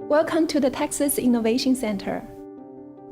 Welcome to the Texas Innovation Center.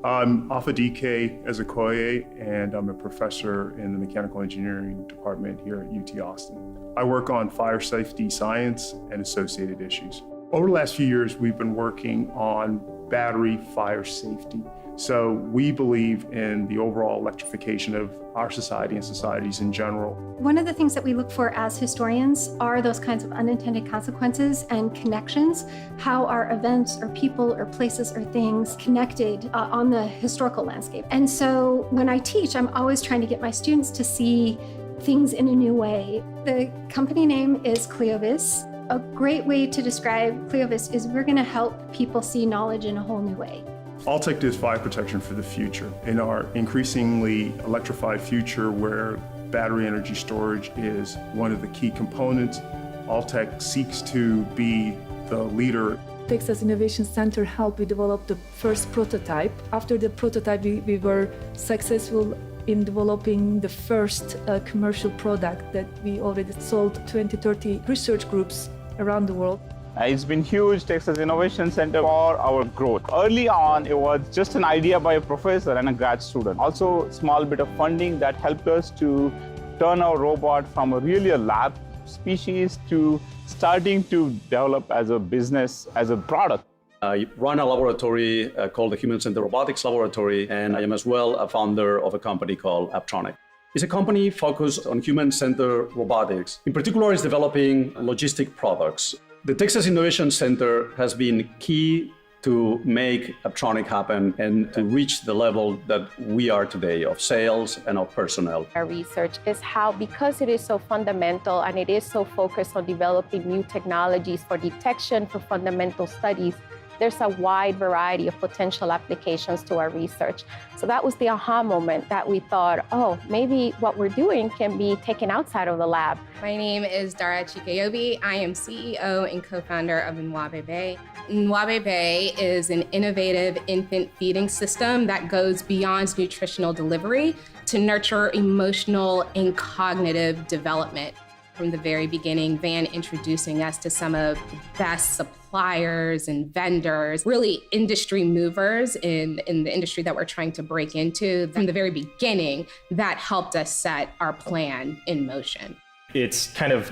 I'm Alpha DK Ezekoye, and I'm a professor in the Mechanical Engineering Department here at UT Austin. I work on fire safety science and associated issues. Over the last few years, we've been working on battery fire safety. So we believe in the overall electrification of our society and societies in general. One of the things that we look for as historians are those kinds of unintended consequences and connections, how are events or people or places or things connected on the historical landscape. And so when I teach, I'm always trying to get my students to see things in a new way. The company name is Cleovis. A great way to describe Cleovis is we're going to help people see knowledge in a whole new way. Alltech is fire protection for the future. In our increasingly electrified future where battery energy storage is one of the key components, Alltech seeks to be the leader. Texas Innovation Center helped we develop the first prototype. After the prototype, we were successful in developing the first commercial product that we already sold 20-30 research groups around the world. It's been huge, Texas Innovation Center, for our growth. Early on, it was just an idea by a professor and a grad student. Also, a small bit of funding that helped us to turn our robot from a lab species to starting to develop as a business, as a product. I run a laboratory called the Human-Centered Robotics Laboratory, and I am as well a founder of a company called Apptronic. It's a company focused on human-centered robotics. In particular, it's developing logistic products. The Texas Innovation Center has been key to make Apptronic happen and to reach the level that we are today of sales and of personnel. Our research is how, because it is so fundamental and it is so focused on developing new technologies for detection, for fundamental studies, there's a wide variety of potential applications to our research. So that was the aha moment that we thought, oh, maybe what we're doing can be taken outside of the lab. My name is Dara Chikayobi. I am CEO and co-founder of Nwabebe. Nwabebe is an innovative infant feeding system that goes beyond nutritional delivery to nurture emotional and cognitive development. From the very beginning, Van introducing us to some of the best suppliers and vendors, really industry movers in the industry that we're trying to break into. From the very beginning, that helped us set our plan in motion. It's kind of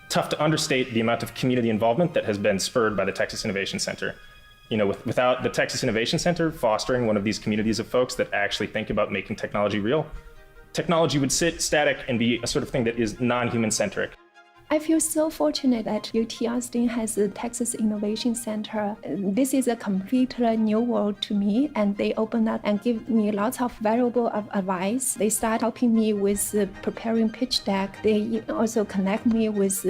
tough to understate the amount of community involvement that has been spurred by the Texas Innovation Center. You know, without the Texas Innovation Center fostering one of these communities of folks that actually think about making technology real, technology would sit static and be a sort of thing that is non-human centric. I feel so fortunate that UT Austin has the Texas Innovation Center. This is a completely new world to me, and they open up and give me lots of valuable advice. They start helping me with preparing pitch deck. They also connect me with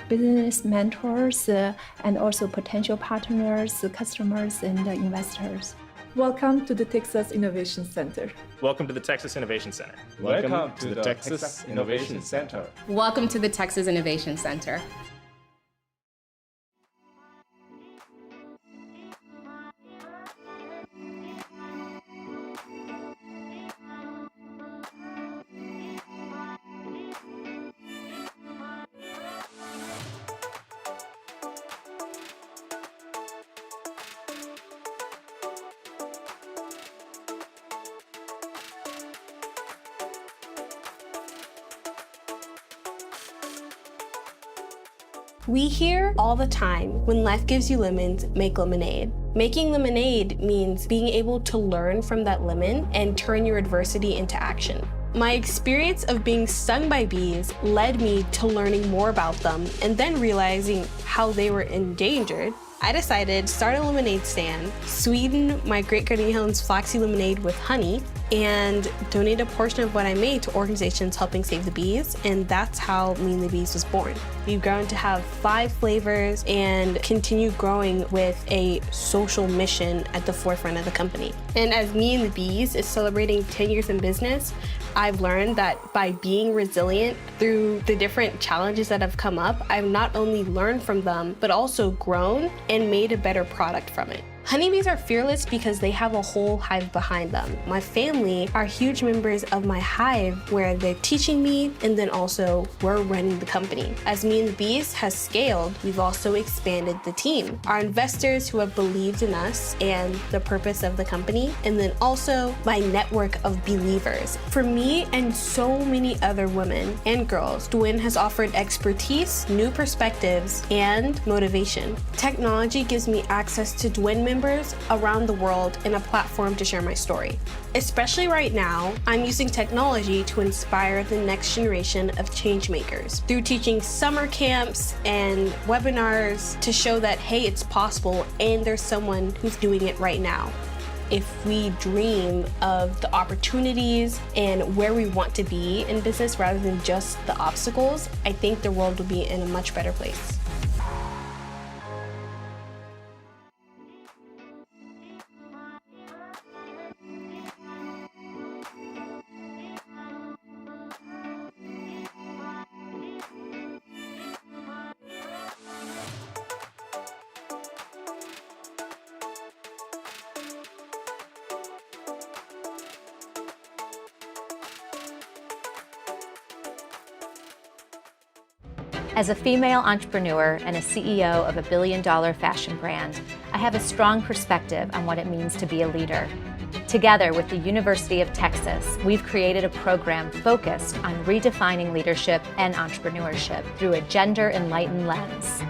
business mentors and also potential partners, customers, and investors. Welcome to the Texas Innovation Center. Welcome to the Texas Innovation Center. Welcome to the Texas Innovation Center. Welcome to the Texas Innovation Center. We hear all the time, when life gives you lemons, make lemonade. Making lemonade means being able to learn from that lemon and turn your adversity into action. My experience of being stung by bees led me to learning more about them and then realizing how they were endangered. I decided to start a lemonade stand, sweeten my Great Gardenia Helens flaxseed lemonade with honey, and donate a portion of what I made to organizations helping save the bees, and that's how Me and the Bees was born. We've grown to have 5 flavors and continue growing with a social mission at the forefront of the company. And as Me and the Bees is celebrating 10 years in business, I've learned that by being resilient through the different challenges that have come up, I've not only learned from them, but also grown and made a better product from it. Honeybees are fearless because they have a whole hive behind them. My family are huge members of my hive where they're teaching me, and then also we're running the company. As Me and the Bees has scaled, we've also expanded the team. Our investors who have believed in us and the purpose of the company, and then also my network of believers. For me and so many other women and girls, Dwin has offered expertise, new perspectives, and motivation. Technology gives me access to Dwin members around the world and a platform to share my story. Especially right now, I'm using technology to inspire the next generation of change makers through teaching summer camps and webinars to show that, hey, it's possible and there's someone who's doing it right now. If we dream of the opportunities and where we want to be in business rather than just the obstacles, I think the world will be in a much better place. As a female entrepreneur and a CEO of a billion-dollar fashion brand, I have a strong perspective on what it means to be a leader. Together with the University of Texas, we've created a program focused on redefining leadership and entrepreneurship through a gender-enlightened lens.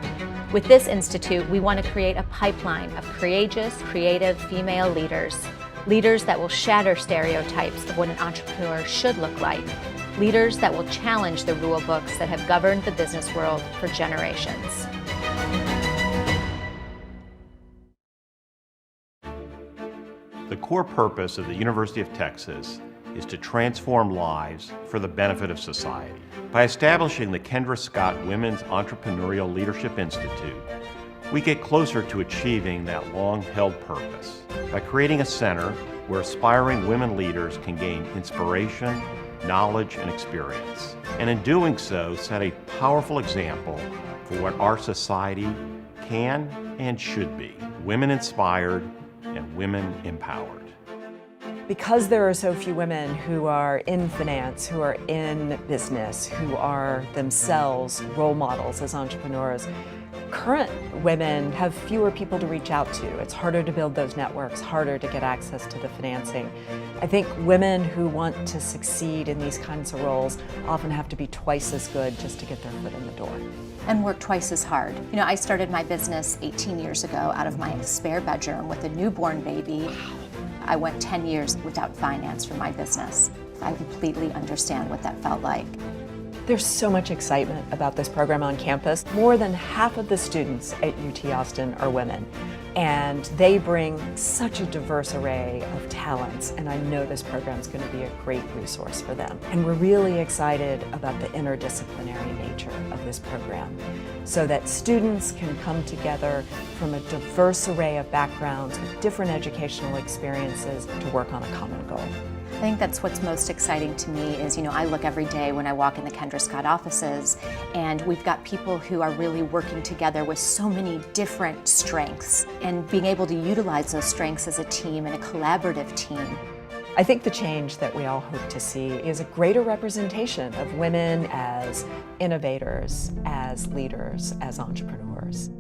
With this institute, we want to create a pipeline of courageous, creative female leaders, leaders that will shatter stereotypes of what an entrepreneur should look like, leaders that will challenge the rule books that have governed the business world for generations. The core purpose of the University of Texas is to transform lives for the benefit of society. By establishing the Kendra Scott Women's Entrepreneurial Leadership Institute, we get closer to achieving that long-held purpose by creating a center where aspiring women leaders can gain inspiration, knowledge, and experience, and in doing so, set a powerful example for what our society can and should be: women-inspired and women-empowered. Because there are so few women who are in finance, who are in business, who are themselves role models as entrepreneurs, current women have fewer people to reach out to. It's harder to build those networks, harder to get access to the financing. I think women who want to succeed in these kinds of roles often have to be twice as good just to get their foot in the door. And work twice as hard. You know, I started my business 18 years ago out of my spare bedroom with a newborn baby. I went 10 years without finance for my business. I completely understand what that felt like. There's so much excitement about this program on campus. More than half of the students at UT Austin are women, and they bring such a diverse array of talents, and I know this program is going to be a great resource for them. And we're really excited about the interdisciplinary nature of this program, so that students can come together from a diverse array of backgrounds with different educational experiences to work on a common goal. I think that's what's most exciting to me is, you know, I look every day when I walk in the Kendra Scott offices, and we've got people who are really working together with so many different strengths, and being able to utilize those strengths as a team and a collaborative team. I think the change that we all hope to see is a greater representation of women as innovators, as leaders, as entrepreneurs.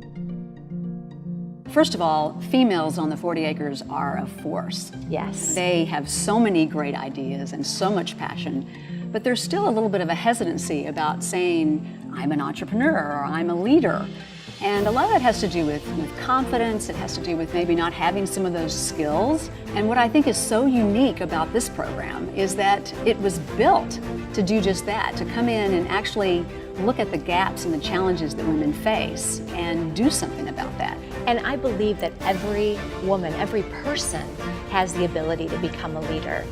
First of all, females on the 40 acres are a force. Yes. They have so many great ideas and so much passion, but there's still a little bit of a hesitancy about saying, I'm an entrepreneur or I'm a leader. And a lot of that has to do with confidence. It has to do with maybe not having some of those skills. And what I think is so unique about this program is that it was built to do just that, to come in and actually look at the gaps and the challenges that women face and do something about that. And I believe that every woman, every person has the ability to become a leader.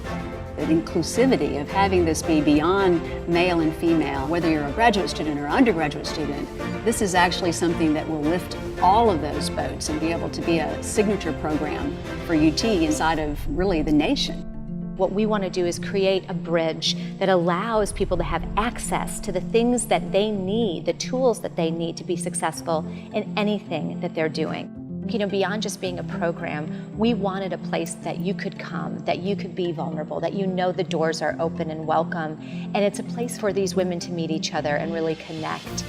The inclusivity of having this be beyond male and female, whether you're a graduate student or undergraduate student, this is actually something that will lift all of those boats and be able to be a signature program for UT inside of really the nation. What we want to do is create a bridge that allows people to have access to the things that they need, the tools that they need to be successful in anything that they're doing. You know, beyond just being a program, we wanted a place that you could come, that you could be vulnerable, that you know the doors are open and welcome, and it's a place for these women to meet each other and really connect.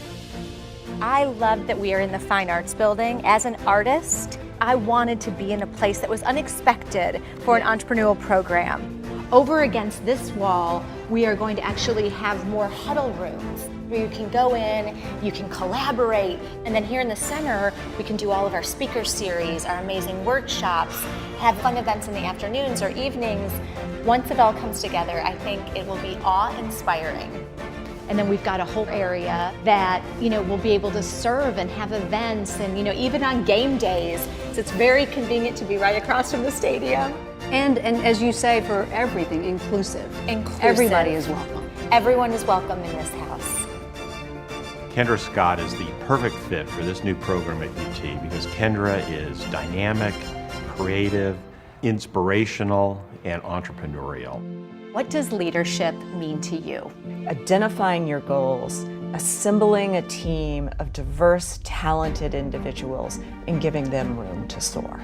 I love that we are in the Fine Arts Building. As an artist, I wanted to be in a place that was unexpected for an entrepreneurial program. Over against this wall, we are going to actually have more huddle rooms where you can go in, you can collaborate, and then here in the center, we can do all of our speaker series, our amazing workshops, have fun events in the afternoons or evenings. Once it all comes together, I think it will be awe-inspiring. And then we've got a whole area that, you know, we'll be able to serve and have events and, you know, even on game days. So it's very convenient to be right across from the stadium. And as you say, for everything, inclusive. Everybody is welcome. Everyone is welcome in this house. Kendra Scott is the perfect fit for this new program at UT because Kendra is dynamic, creative, inspirational, and entrepreneurial. What does leadership mean to you? Identifying your goals, assembling a team of diverse, talented individuals, and giving them room to soar.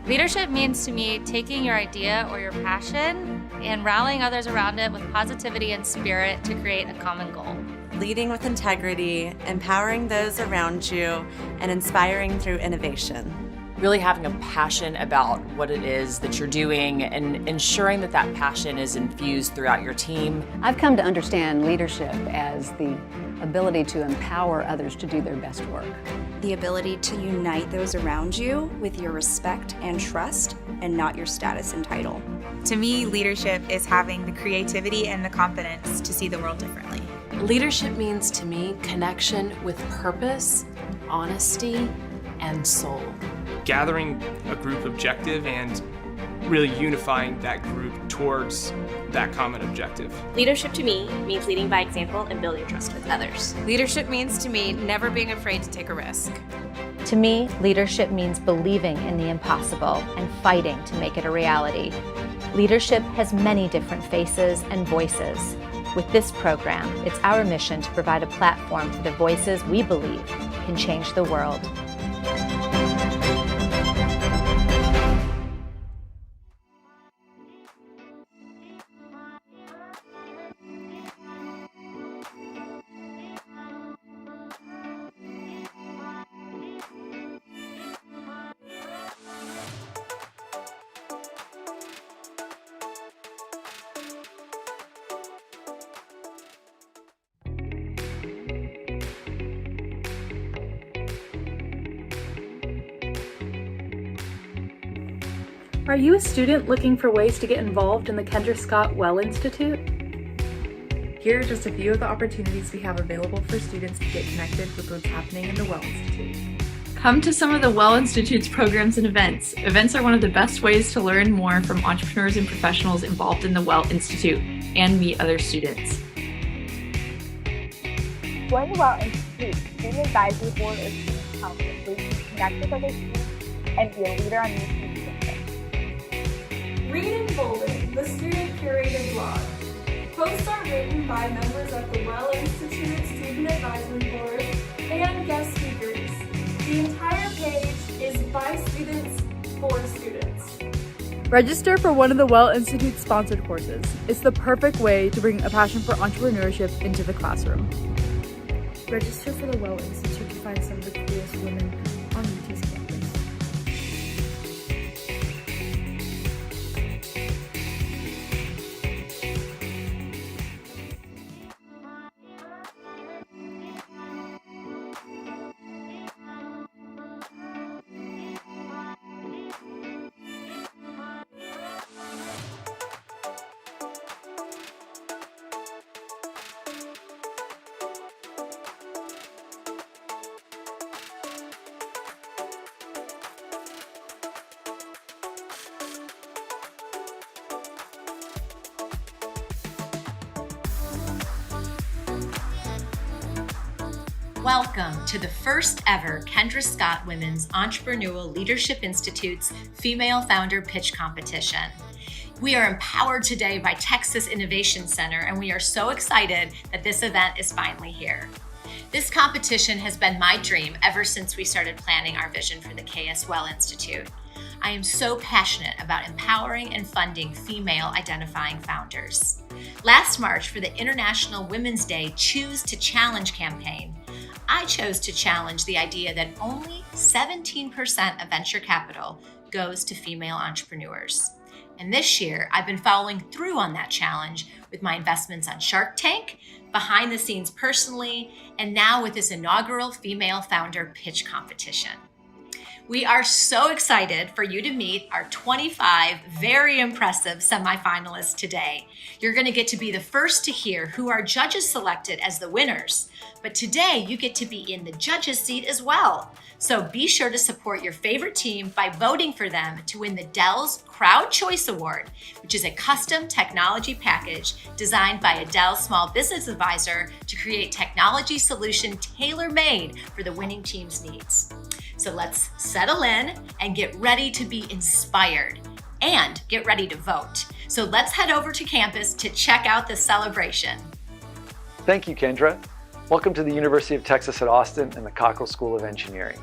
Leadership means to me taking your idea or your passion and rallying others around it with positivity and spirit to create a common goal. Leading with integrity, empowering those around you, and inspiring through innovation. Really having a passion about what it is that you're doing and ensuring that that passion is infused throughout your team. I've come to understand leadership as the ability to empower others to do their best work. The ability to unite those around you with your respect and trust and not your status and title. To me, leadership is having the creativity and the confidence to see the world differently. Leadership means to me connection with purpose, honesty, and soul. Gathering a group objective and really unifying that group towards that common objective. Leadership to me means leading by example and building trust with others. Leadership means to me never being afraid to take a risk. To me, leadership means believing in the impossible and fighting to make it a reality. Leadership has many different faces and voices. With this program, it's our mission to provide a platform for the voices we believe can change the world. Are you a student looking for ways to get involved in the Kendra Scott Well Institute? Here are just a few of the opportunities we have available for students to get connected with what's happening in the Well Institute. Come to some of the Well Institute's programs and events. Events are one of the best ways to learn more from entrepreneurs and professionals involved in the Well Institute and meet other students. Join the Well Institute Student Advisory Board or Student Council so you can connect with other students and be a leader on these student campus. Read and Bolden, the student-curated blog. Posts are written by members of the Well Institute Student Advisory Board and guest speakers. The entire page is by students for students. Register for one of the Well Institute's sponsored courses. It's the perfect way to bring a passion for entrepreneurship into the classroom. Register for the Well Institute to find some of the coolest women on UT's campus. Welcome to the first ever Kendra Scott Women's Entrepreneurial Leadership Institute's Female Founder Pitch Competition. We are empowered today by Texas Innovation Center, and we are so excited that this event is finally here. This competition has been my dream ever since we started planning our vision for the KS Well Institute. I am so passionate about empowering and funding female identifying founders. Last March, for the International Women's Day Choose to Challenge campaign, I chose to challenge the idea that only 17% of venture capital goes to female entrepreneurs. And this year, I've been following through on that challenge with my investments on Shark Tank, behind the scenes personally, and now with this inaugural female founder pitch competition. We are so excited for you to meet our 25 very impressive semifinalists today. You're going to get to be the first to hear who our judges selected as the winners, but today you get to be in the judges' seat as well. So be sure to support your favorite team by voting for them to win the Dell's Crowd Choice Award, which is a custom technology package designed by a Dell small business advisor to create technology solution tailor-made for the winning team's needs. So let's settle in and get ready to be inspired and get ready to vote. So let's head over to campus to check out the celebration. Thank you, Kendra. Welcome to the University of Texas at Austin and the Cockrell School of Engineering.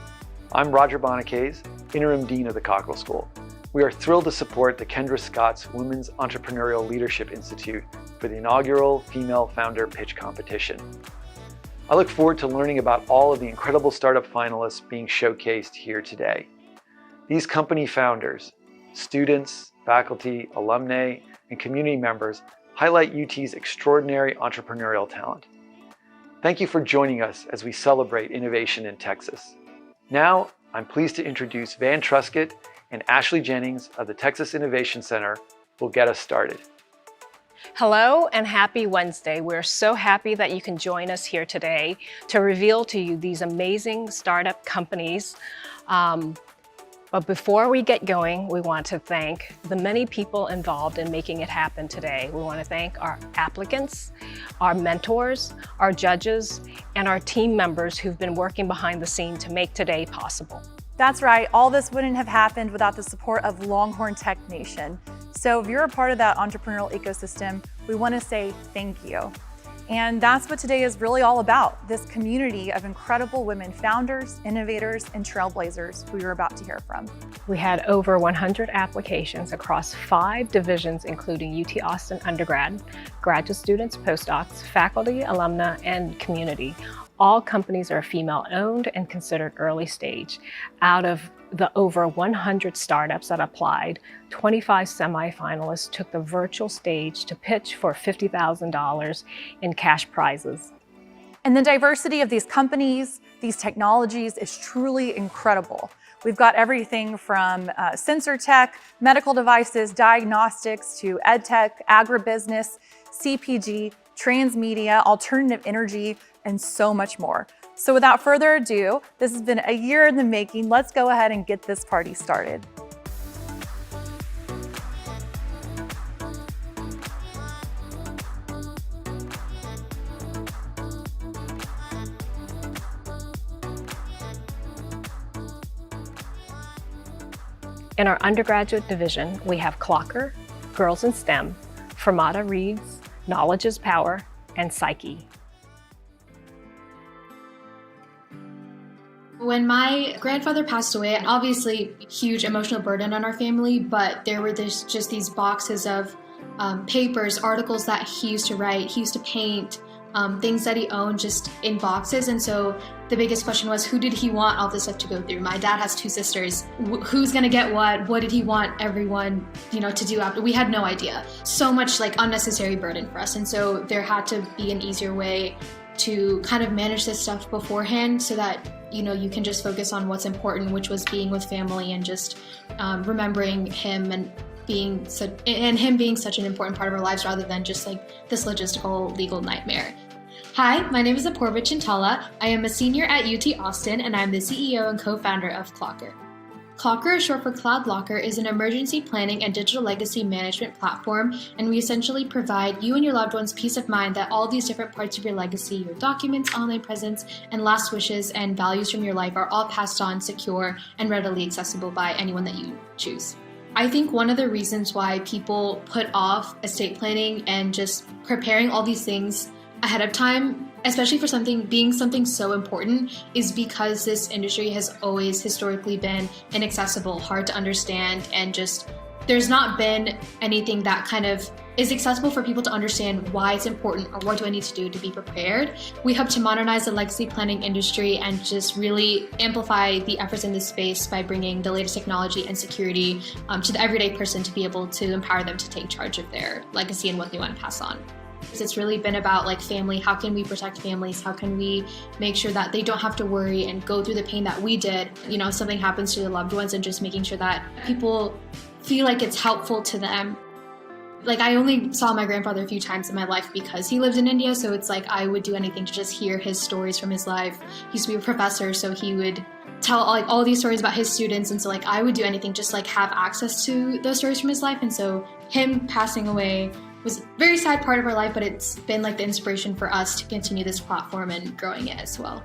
I'm Roger Bonacaze, Interim Dean of the Cockrell School. We are thrilled to support the Kendra Scott's Women's Entrepreneurial Leadership Institute for the inaugural Female Founder Pitch Competition. I look forward to learning about all of the incredible startup finalists being showcased here today. These company founders, students, faculty, alumni, and community members highlight UT's extraordinary entrepreneurial talent. Thank you for joining us as we celebrate innovation in Texas. Now, I'm pleased to introduce Van Truscott and Ashley Jennings of the Texas Innovation Center who will get us started. Hello and happy Wednesday. We're so happy that you can join us here today to reveal to you these amazing startup companies. But before we get going, we want to thank the many people involved in making it happen today. We want to thank our applicants, our mentors, our judges, and our team members who've been working behind the scene to make today possible. That's right, all this wouldn't have happened without the support of Longhorn Tech Nation. So if you're a part of that entrepreneurial ecosystem, we want to say thank you. And that's what today is really all about, this community of incredible women founders, innovators, and trailblazers who you're about to hear from. We had over 100 applications across 5 divisions, including UT Austin undergrad, graduate students, postdocs, faculty, alumni, and community. All companies are female-owned and considered early stage. Out of the over 100 startups that applied, 25 semifinalists took the virtual stage to pitch for $50,000 in cash prizes. And the diversity of these companies, these technologies is truly incredible. We've got everything from sensor tech, medical devices, diagnostics, to ed tech, agribusiness, CPG, transmedia, alternative energy, and so much more. So without further ado, this has been a year in the making. Let's go ahead and get this party started. In our undergraduate division, we have Clocker, Girls in STEM, Fermata Reads, Knowledge is Power, and Psyche. When my grandfather passed away, obviously huge emotional burden on our family, but there were just these boxes of papers, articles that he used to write, he used to paint, things that he owned just in boxes. And so the biggest question was, who did he want all this stuff to go through? My dad has 2 sisters. Who's gonna get what? What did he want everyone, to do after? We had no idea. So much unnecessary burden for us. And so there had to be an easier way to kind of manage this stuff beforehand so that you can just focus on what's important, which was being with family and just remembering him and him being such an important part of our lives rather than just this logistical legal nightmare. Hi, my name is Apoorva Chintala. I am a senior at UT Austin and I'm the CEO and co-founder of Clocker. Clocker, short for Cloud Locker, is an emergency planning and digital legacy management platform, and we essentially provide you and your loved ones peace of mind that all these different parts of your legacy, your documents, online presence, and last wishes and values from your life are all passed on, secure, and readily accessible by anyone that you choose. I think one of the reasons why people put off estate planning and just preparing all these things ahead of time especially for being something so important, is because this industry has always historically been inaccessible, hard to understand, and just there's not been anything that kind of is accessible for people to understand why it's important or what do I need to do to be prepared. We hope to modernize the legacy planning industry and just really amplify the efforts in this space by bringing the latest technology and security to the everyday person to be able to empower them to take charge of their legacy and what they want to pass on. It's really been about like family. How can we protect families? How can we make sure that they don't have to worry and go through the pain that we did? You know, if something happens to their loved ones, and just making sure that people feel like it's helpful to them. Like, I only saw my grandfather a few times in my life because he lived in India, so it's like I would do anything to just hear his stories from his life. He used to be a professor, so he would tell all these stories about his students, and so like I would do anything just like have access to those stories from his life. And so him passing away was a very sad part of our life, but it's been like the inspiration for us to continue this platform and growing it as well.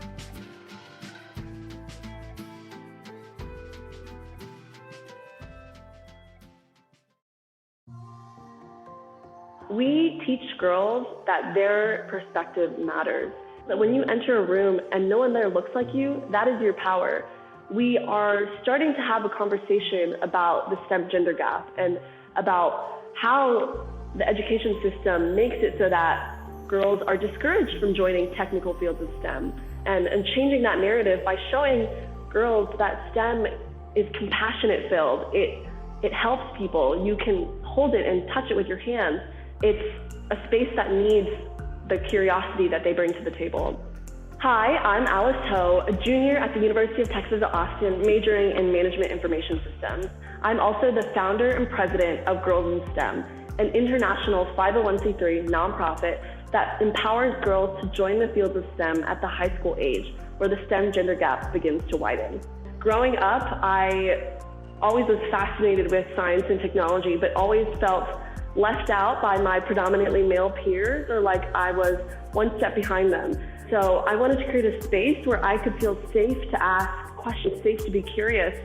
We teach girls that their perspective matters. That when you enter a room and no one there looks like you, that is your power. We are starting to have a conversation about the STEM gender gap and about how the education system makes it so that girls are discouraged from joining technical fields of STEM, and changing that narrative by showing girls that STEM is compassionate filled. It helps people. You can hold it and touch it with your hands. It's a space that needs the curiosity that they bring to the table. Hi, I'm Alice Ho, a junior at the University of Texas at Austin, majoring in Management Information Systems. I'm also the founder and president of Girls in STEM, an international 501c3 nonprofit that empowers girls to join the fields of STEM at the high school age, where the STEM gender gap begins to widen. Growing up, I always was fascinated with science and technology, but always felt left out by my predominantly male peers, or like I was one step behind them. So I wanted to create a space where I could feel safe to ask questions, safe to be curious,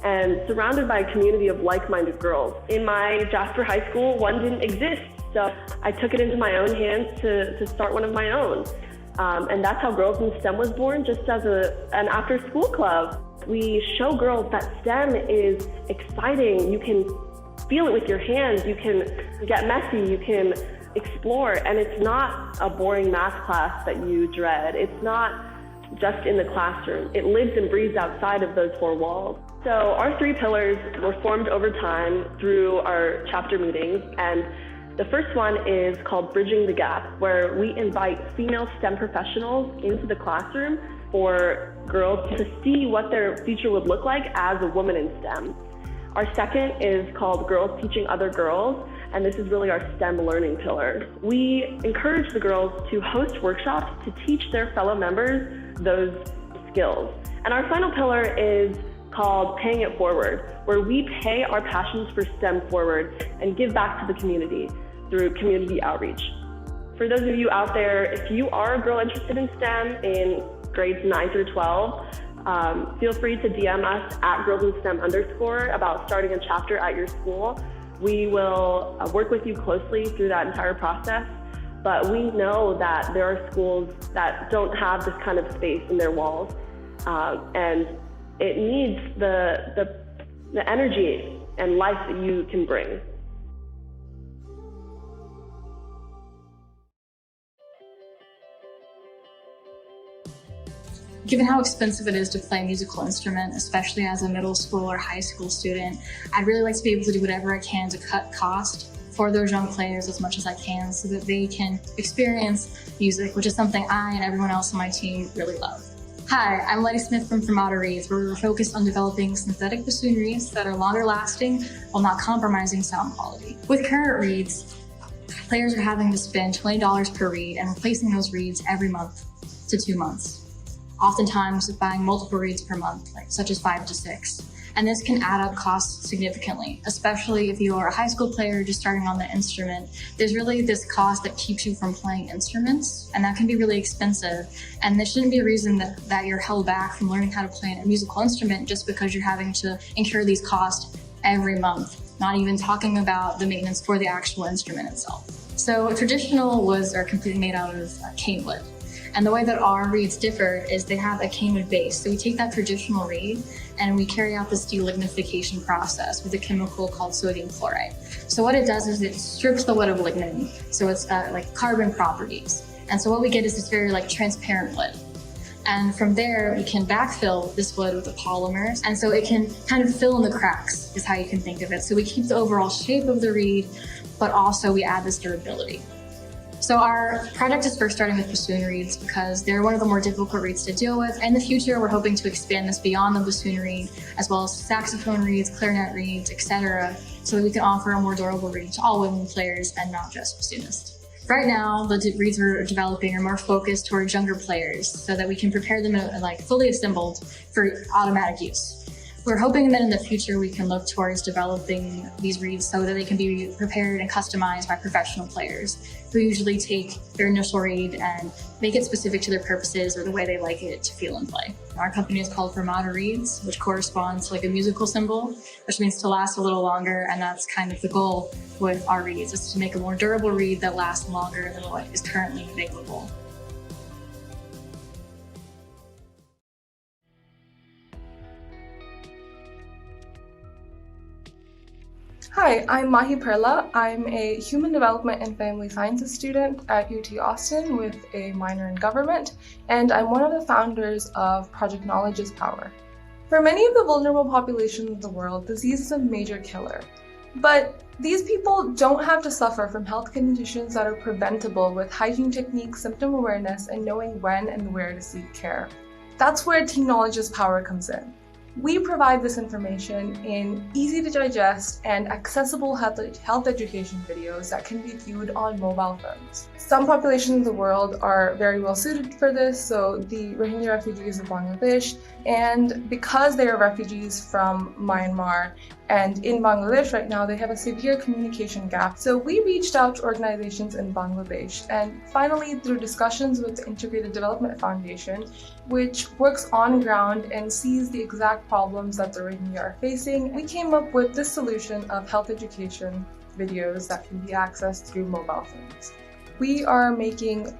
and surrounded by a community of like-minded girls. In my Jasper High School, one didn't exist, so I took it into my own hands to start one of my own. And that's how Girls in STEM was born, just as an after-school club. We show girls that STEM is exciting. You can feel it with your hands, you can get messy, you can explore, and it's not a boring math class that you dread. It's not just in the classroom. It lives and breathes outside of those four walls. So our three pillars were formed over time through our chapter meetings, and the first one is called Bridging the Gap, where we invite female STEM professionals into the classroom for girls to see what their future would look like as a woman in STEM. Our second is called Girls Teaching Other Girls, and this is really our STEM learning pillar. We encourage the girls to host workshops to teach their fellow members those skills. And our final pillar is called Paying It Forward, where we pay our passions for STEM forward and give back to the community through community outreach. For those of you out there, if you are a girl interested in STEM in grades 9 through 12, feel free to DM us at girlsinstem_ about starting a chapter at your school. We will work with you closely through that entire process, but we know that there are schools that don't have this kind of space in their walls, and it needs the energy and life that you can bring. Given how expensive it is to play a musical instrument, especially as a middle school or high school student, I'd really like to be able to do whatever I can to cut cost for those young players as much as I can so that they can experience music, which is something I and everyone else on my team really love. Hi, I'm Letty Smith from Fermata Reeds, where we're focused on developing synthetic bassoon reeds that are longer lasting while not compromising sound quality. With current reeds, players are having to spend $20 per reed and replacing those reeds every month to 2 months. Oftentimes buying multiple reeds per month, such as 5 to 6. And this can add up costs significantly, especially if you are a high school player just starting on the instrument. There's really this cost that keeps you from playing instruments, and that can be really expensive. And there shouldn't be a reason that you're held back from learning how to play a musical instrument just because you're having to incur these costs every month, not even talking about the maintenance for the actual instrument itself. So traditional woods are completely made out of cane wood. And the way that our reads differ is they have a canid base. So we take that traditional reed and we carry out this delignification process with a chemical called sodium chloride. So what it does is it strips the wood of lignin. So it's like carbon properties. And so what we get is this very like transparent wood. And from there, we can backfill this wood with the polymers. And so it can kind of fill in the cracks, is how you can think of it. So we keep the overall shape of the reed, but also we add this durability. So our project is first starting with bassoon reeds because they're one of the more difficult reeds to deal with. In the future, we're hoping to expand this beyond the bassoon reed, as well as saxophone reeds, clarinet reeds, etc., so that we can offer a more durable reed to all women players and not just bassoonists. Right now, the reeds we're developing are more focused towards younger players so that we can prepare them like fully assembled for automatic use. We're hoping that in the future we can look towards developing these reeds so that they can be prepared and customized by professional players who usually take their initial reed and make it specific to their purposes or the way they like it to feel and play. Our company is called Fermata Reeds, which corresponds to like a musical symbol, which means to last a little longer, and that's kind of the goal with our reeds, is to make a more durable reed that lasts longer than what is currently available. Hi, I'm Mahi Perla. I'm a Human Development and Family Sciences student at UT Austin with a minor in government, and I'm one of the founders of Project Knowledge is Power. For many of the vulnerable populations of the world, disease is a major killer. But these people don't have to suffer from health conditions that are preventable with hygiene techniques, symptom awareness, and knowing when and where to seek care. That's where Team Knowledge is Power comes in. We provide this information in easy to digest and accessible health education videos that can be viewed on mobile phones. Some populations in the world are very well suited for this, so the Rohingya refugees of Bangladesh, and because they are refugees from Myanmar and in Bangladesh right now, they have a severe communication gap. So we reached out to organizations in Bangladesh, and finally through discussions with the Integrated Development Foundation, which works on ground and sees the exact problems that the Rohingya are facing, we came up with this solution of health education videos that can be accessed through mobile phones. We are making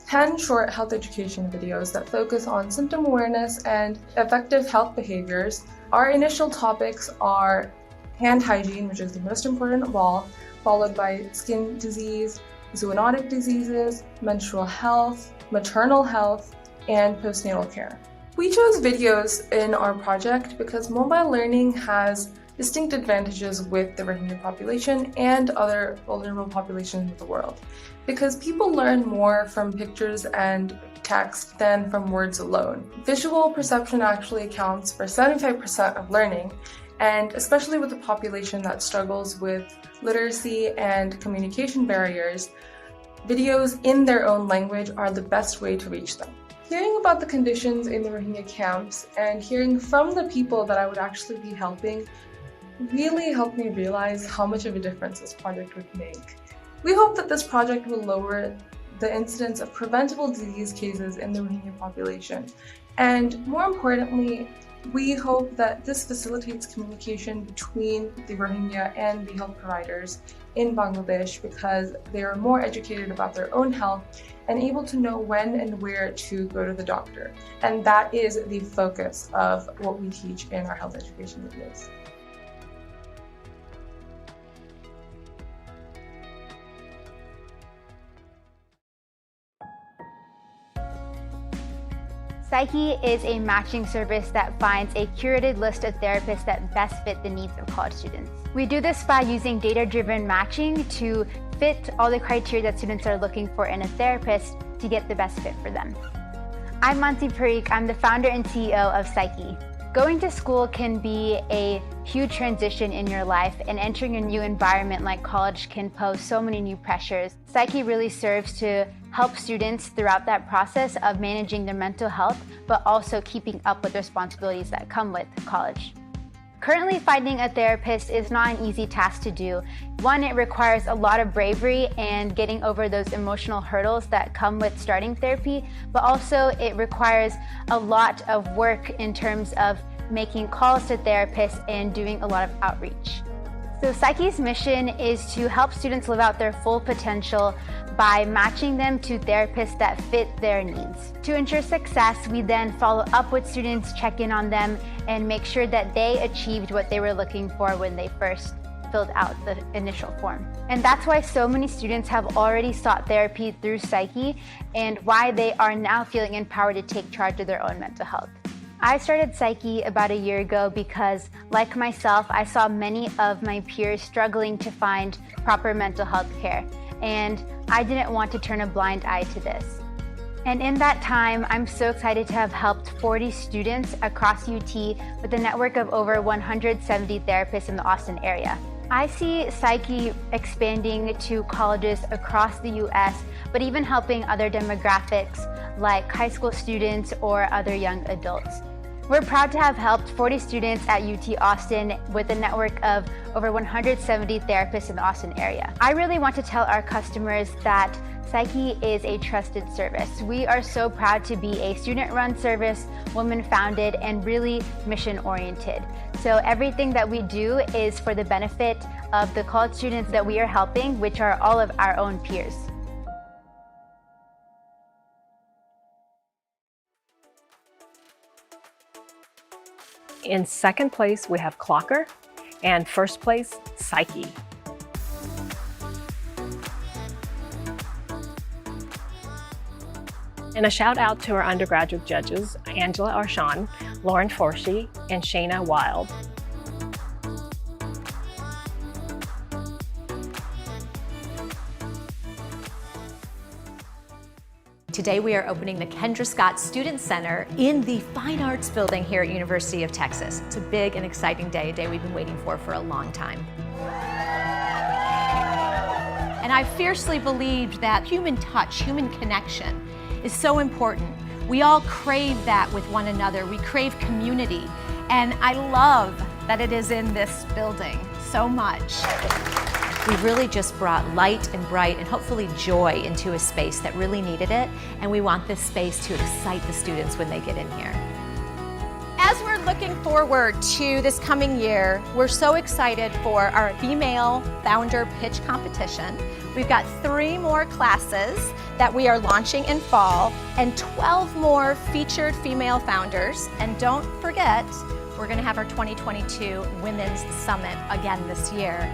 10 short health education videos that focus on symptom awareness and effective health behaviors. Our initial topics are hand hygiene, which is the most important of all, followed by skin disease, zoonotic diseases, menstrual health, maternal health, and postnatal care. We chose videos in our project because mobile learning has distinct advantages with the Rohingya population and other vulnerable populations of the world, because people learn more from pictures and text than from words alone. Visual perception actually accounts for 75% of learning, and especially with a population that struggles with literacy and communication barriers, videos in their own language are the best way to reach them. Hearing about the conditions in the Rohingya camps and hearing from the people that I would actually be helping really helped me realize how much of a difference this project would make. We hope that this project will lower the incidence of preventable disease cases in the Rohingya population. And more importantly, we hope that this facilitates communication between the Rohingya and the health providers in Bangladesh, because they are more educated about their own health and able to know when and where to go to the doctor. And that is the focus of what we teach in our health education videos. Psyche is a matching service that finds a curated list of therapists that best fit the needs of college students. We do this by using data-driven matching to fit all the criteria that students are looking for in a therapist to get the best fit for them. I'm Mansi Parikh. I'm the founder and CEO of Psyche. Going to school can be a huge transition in your life, and entering a new environment like college can pose so many new pressures. Psyche really serves to help students throughout that process of managing their mental health, but also keeping up with the responsibilities that come with college. Currently, finding a therapist is not an easy task to do. One, it requires a lot of bravery and getting over those emotional hurdles that come with starting therapy, but also it requires a lot of work in terms of making calls to therapists and doing a lot of outreach. So Psyche's mission is to help students live out their full potential by matching them to therapists that fit their needs. To ensure success, we then follow up with students, check in on them, and make sure that they achieved what they were looking for when they first filled out the initial form. And that's why so many students have already sought therapy through Psyche, and why they are now feeling empowered to take charge of their own mental health. I started Psyche about a year ago because, like myself, I saw many of my peers struggling to find proper mental health care, and I didn't want to turn a blind eye to this. And in that time, I'm so excited to have helped 40 students across UT with a network of over 170 therapists in the Austin area. I see Psyche expanding to colleges across the US, but even helping other demographics like high school students or other young adults. We're proud to have helped 40 students at UT Austin with a network of over 170 therapists in the Austin area. I really want to tell our customers that Psyche is a trusted service. We are so proud to be a student-run service, woman-founded, and really mission-oriented. So everything that we do is for the benefit of the college students that we are helping, which are all of our own peers. In second place, we have Clocker, and first place, Psyche. And a shout out to our undergraduate judges, Angela Arshon, Lauren Forshey, and Shayna Wild. Today we are opening the Kendra Scott Student Center in the Fine Arts Building here at University of Texas. It's a big and exciting day, a day we've been waiting for a long time. And I fiercely believed that human touch, human connection is so important. We all crave that with one another. We crave community. And I love that it is in this building so much. We've really just brought light and bright and hopefully joy into a space that really needed it, and we want this space to excite the students when they get in here. As we're looking forward to this coming year, we're so excited for our female founder pitch competition. We've got 3 more classes that we are launching in fall and 12 more featured female founders. And don't forget, we're going to have our 2022 Women's Summit again this year.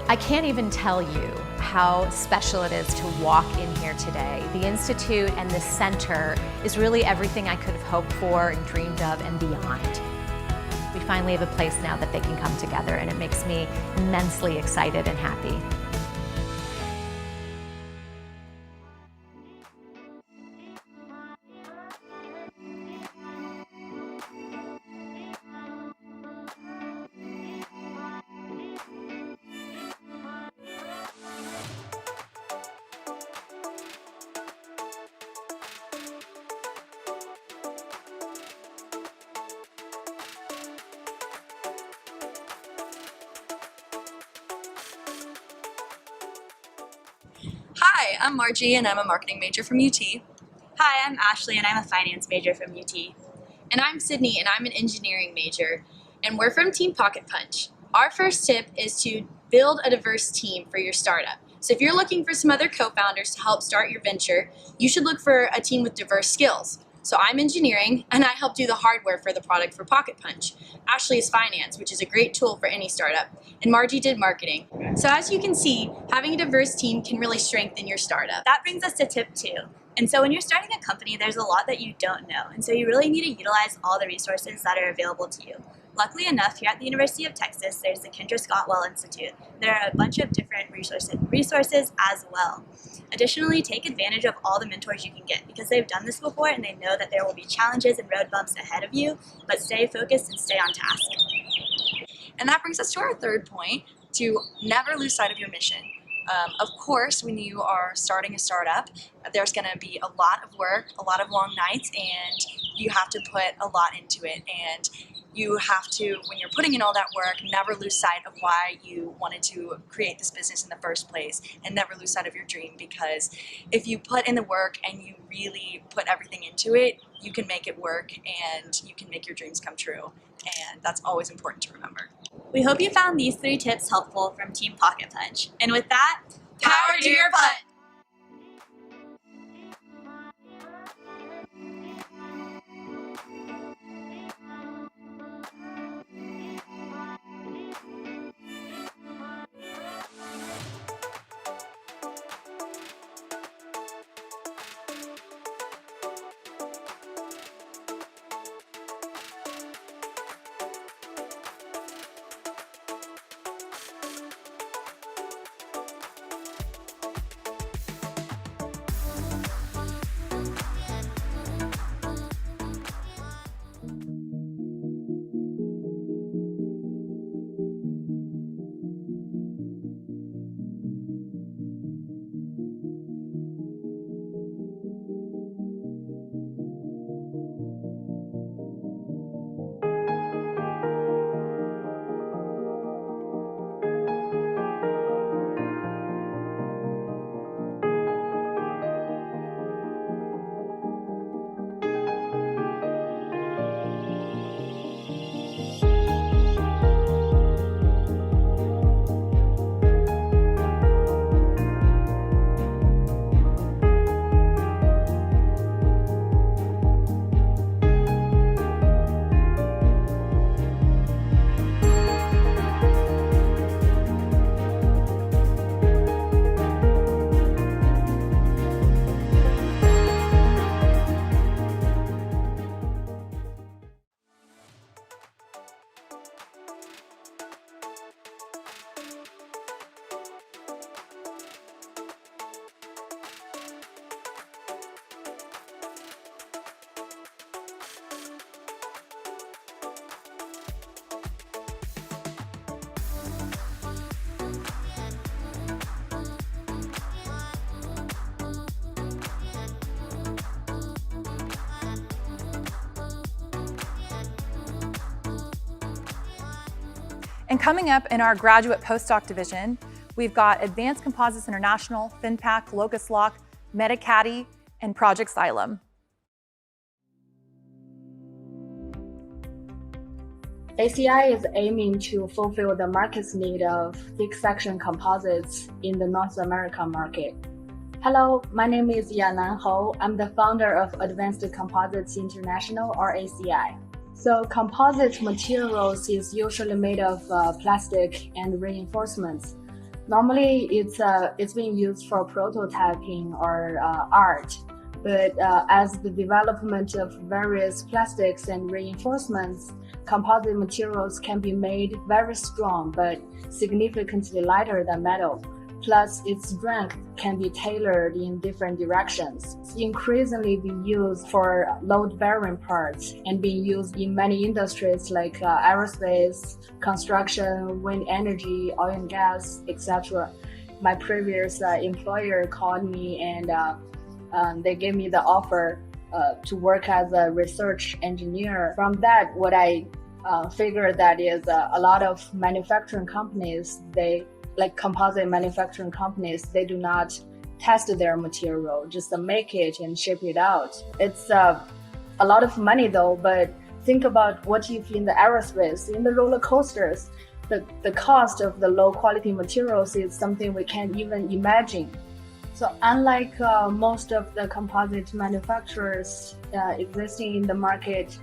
I can't even tell you how special it is to walk in here today. The Institute and the center is really everything I could have hoped for and dreamed of and beyond. We finally have a place now that they can come together, and it makes me immensely excited and happy. Hi, I'm Margie and I'm a marketing major from UT. Hi, I'm Ashley and I'm a finance major from UT. And I'm Sydney and I'm an engineering major. And we're from Team Pocket Punch. Our first tip is to build a diverse team for your startup. So if you're looking for some other co-founders to help start your venture, you should look for a team with diverse skills. So I'm engineering and I help do the hardware for the product for Pocket Punch. Ashley is finance, which is a great tool for any startup. And Margie did marketing. So as you can see, having a diverse team can really strengthen your startup. That brings us to tip 2. And so when you're starting a company, there's a lot that you don't know. And so you really need to utilize all the resources that are available to you. Luckily enough, here at the University of Texas, there's the Kendra Scott Well Institute. There are a bunch of different resources as well. Additionally, take advantage of all the mentors you can get because they've done this before and they know that there will be challenges and road bumps ahead of you, but stay focused and stay on task. And that brings us to our third point, to never lose sight of your mission. Of course, when you are starting a startup, there's going to be a lot of work, a lot of long nights, and you have to put a lot into it. And you have to, when you're putting in all that work, never lose sight of why you wanted to create this business in the first place, and never lose sight of your dream, because if you put in the work and you really put everything into it, you can make it work and you can make your dreams come true. And that's always important to remember. We hope you found these 3 tips helpful from Team Pocket Punch. And with that, power to your punch! And coming up in our graduate postdoc division, we've got Advanced Composites International, FinPac, Locust Lock, Metacaddy, and Project Xylem. ACI is aiming to fulfill the market's need of thick section composites in the North American market. Hello, my name is Yanan Ho. I'm the founder of Advanced Composites International, or ACI. So composite materials is usually made of plastic and reinforcements. Normally, it's being used for prototyping or art. But as the development of various plastics and reinforcements, composite materials can be made very strong but significantly lighter than metal. Plus, its strength can be tailored in different directions. It's increasingly being used for load-bearing parts and being used in many industries like aerospace, construction, wind energy, oil and gas, etc. My previous employer called me and they gave me the offer to work as a research engineer. From that, what I figured that is a lot of manufacturing companies, like composite manufacturing companies, they do not test their material, just make it and ship it out. It's a lot of money though, but think about what if in the aerospace, in the roller coasters, the cost of the low quality materials is something we can't even imagine. So unlike most of the composite manufacturers existing in the market,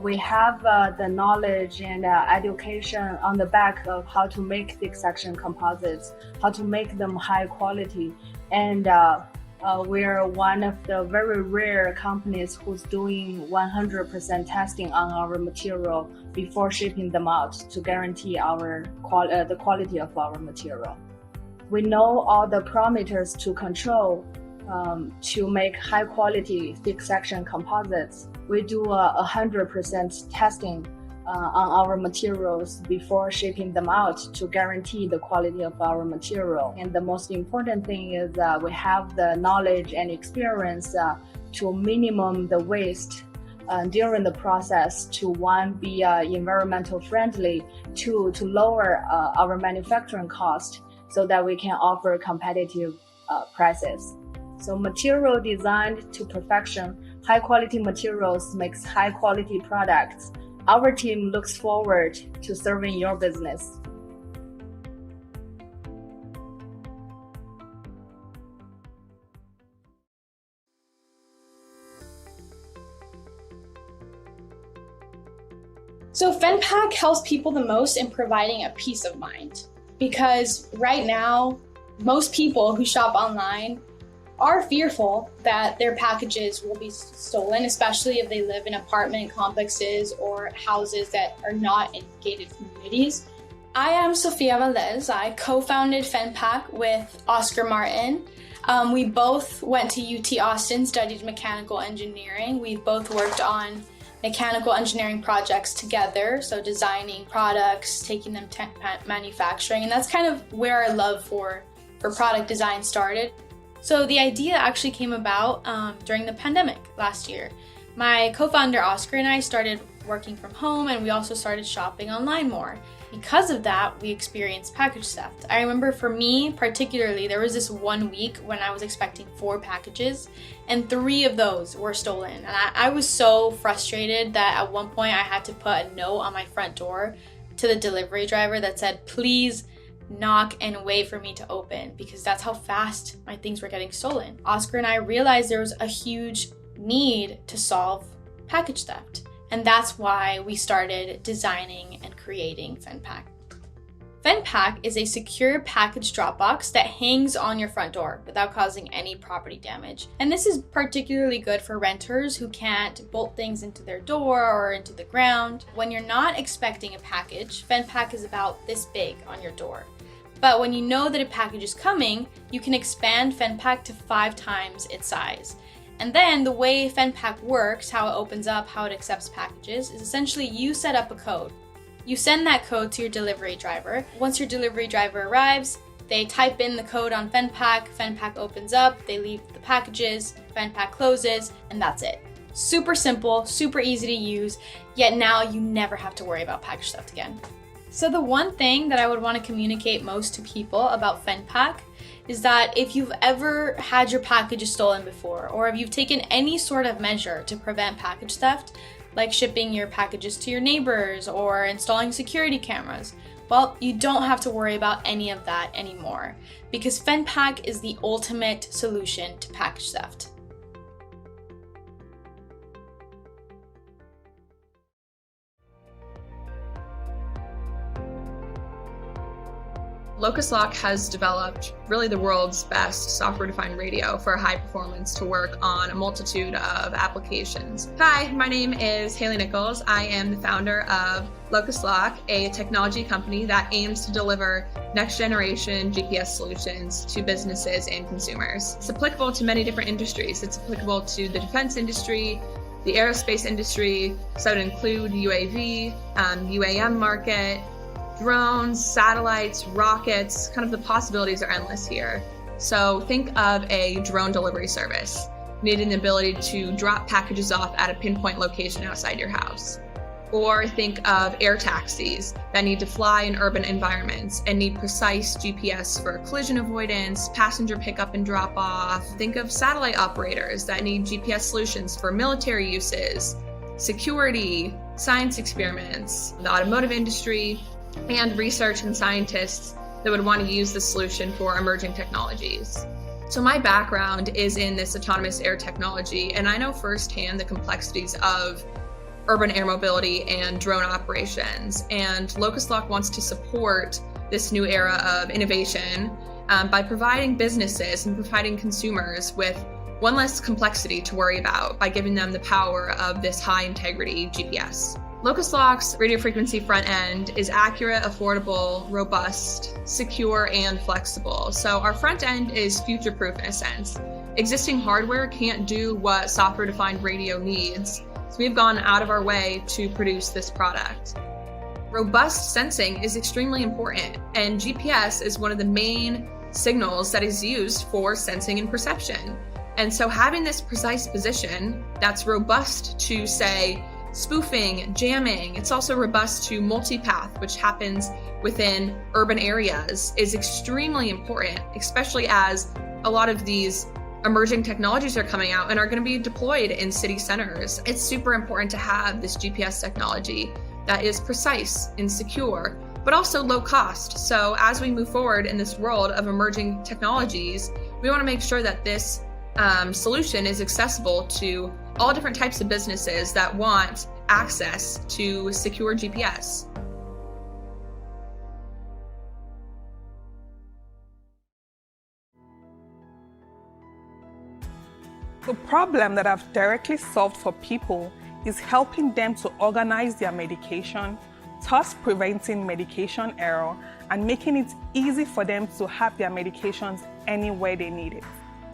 we have the knowledge and education on the back of how to make thick section composites, how to make them high quality. And we're one of the very rare companies who's doing 100% testing on our material before shipping them out to guarantee the quality of our material. We know all the parameters to control to make high quality thick section composites. We do 100% testing on our materials before shipping them out to guarantee the quality of our material. And the most important thing is we have the knowledge and experience to minimum the waste during the process, to one, be environmental friendly, two, to lower our manufacturing cost so that we can offer competitive prices. So material designed to perfection, high quality materials makes high quality products. Our team looks forward to serving your business. So FenPack helps people the most in providing a peace of mind, because right now, most people who shop online are fearful that their packages will be stolen, especially if they live in apartment complexes or houses that are not in gated communities. I am Sofia Valdez. I co-founded FenPack with Oscar Martin. We both went to UT Austin, studied mechanical engineering. We've both worked on mechanical engineering projects together, so designing products, taking them to manufacturing, and that's kind of where our love for product design started. So the idea actually came about during the pandemic last year. My co-founder Oscar and I started working from home, and we also started shopping online more. Because of that, we experienced package theft. I remember for me particularly, there was this one week when I was expecting 4 packages and 3 of those were stolen. And I was so frustrated that at one point I had to put a note on my front door to the delivery driver that said, please knock and wait for me to open, because that's how fast my things were getting stolen. Oscar and I realized there was a huge need to solve package theft. And that's why we started designing and creating FenPack. FenPack is a secure package drop box that hangs on your front door without causing any property damage. And this is particularly good for renters who can't bolt things into their door or into the ground. When you're not expecting a package, FenPack is about this big on your door. But when you know that a package is coming, you can expand FenPack to 5 times its size. And then the way FenPack works, how it opens up, how it accepts packages, is essentially you set up a code. You send that code to your delivery driver. Once your delivery driver arrives, they type in the code on FenPack, FenPack opens up, they leave the packages, FenPack closes, and that's it. Super simple, super easy to use, yet now you never have to worry about package theft again. So the one thing that I would want to communicate most to people about FenPack is that if you've ever had your packages stolen before, or if you've taken any sort of measure to prevent package theft, like shipping your packages to your neighbors or installing security cameras, well, you don't have to worry about any of that anymore, because FenPack is the ultimate solution to package theft. Locust Lock has developed really the world's best software-defined radio for high performance to work on a multitude of applications. Hi, my name is Haley Nichols. I am the founder of Locust Lock, a technology company that aims to deliver next-generation GPS solutions to businesses and consumers. It's applicable to many different industries. It's applicable to the defense industry, the aerospace industry, so it would include UAV, UAM market, drones, satellites, rockets, kind of the possibilities are endless here. So think of a drone delivery service, needing the ability to drop packages off at a pinpoint location outside your house. Or think of air taxis that need to fly in urban environments and need precise GPS for collision avoidance, passenger pickup and drop off. Think of satellite operators that need GPS solutions for military uses, security, science experiments, the automotive industry, and research and scientists that would want to use the solution for emerging technologies. So my background is in this autonomous air technology, and I know firsthand the complexities of urban air mobility and drone operations. And Locust Lock wants to support this new era of innovation by providing businesses and providing consumers with one less complexity to worry about by giving them the power of this high integrity GPS. Locust Lock's radio frequency front end is accurate, affordable, robust, secure, and flexible. So our front end is future-proof in a sense. Existing hardware can't do what software-defined radio needs, so we've gone out of our way to produce this product. Robust sensing is extremely important, and GPS is one of the main signals that is used for sensing and perception. And so having this precise position that's robust to, say, spoofing, jamming, it's also robust to multipath, which happens within urban areas, is extremely important, especially as a lot of these emerging technologies are coming out and are going to be deployed in city centers. It's super important to have this GPS technology that is precise and secure, but also low cost. So as we move forward in this world of emerging technologies, we want to make sure that this solution is accessible to all different types of businesses that want access to secure GPS. The problem that I've directly solved for people is helping them to organize their medication, thus preventing medication error and making it easy for them to have their medications anywhere they need it.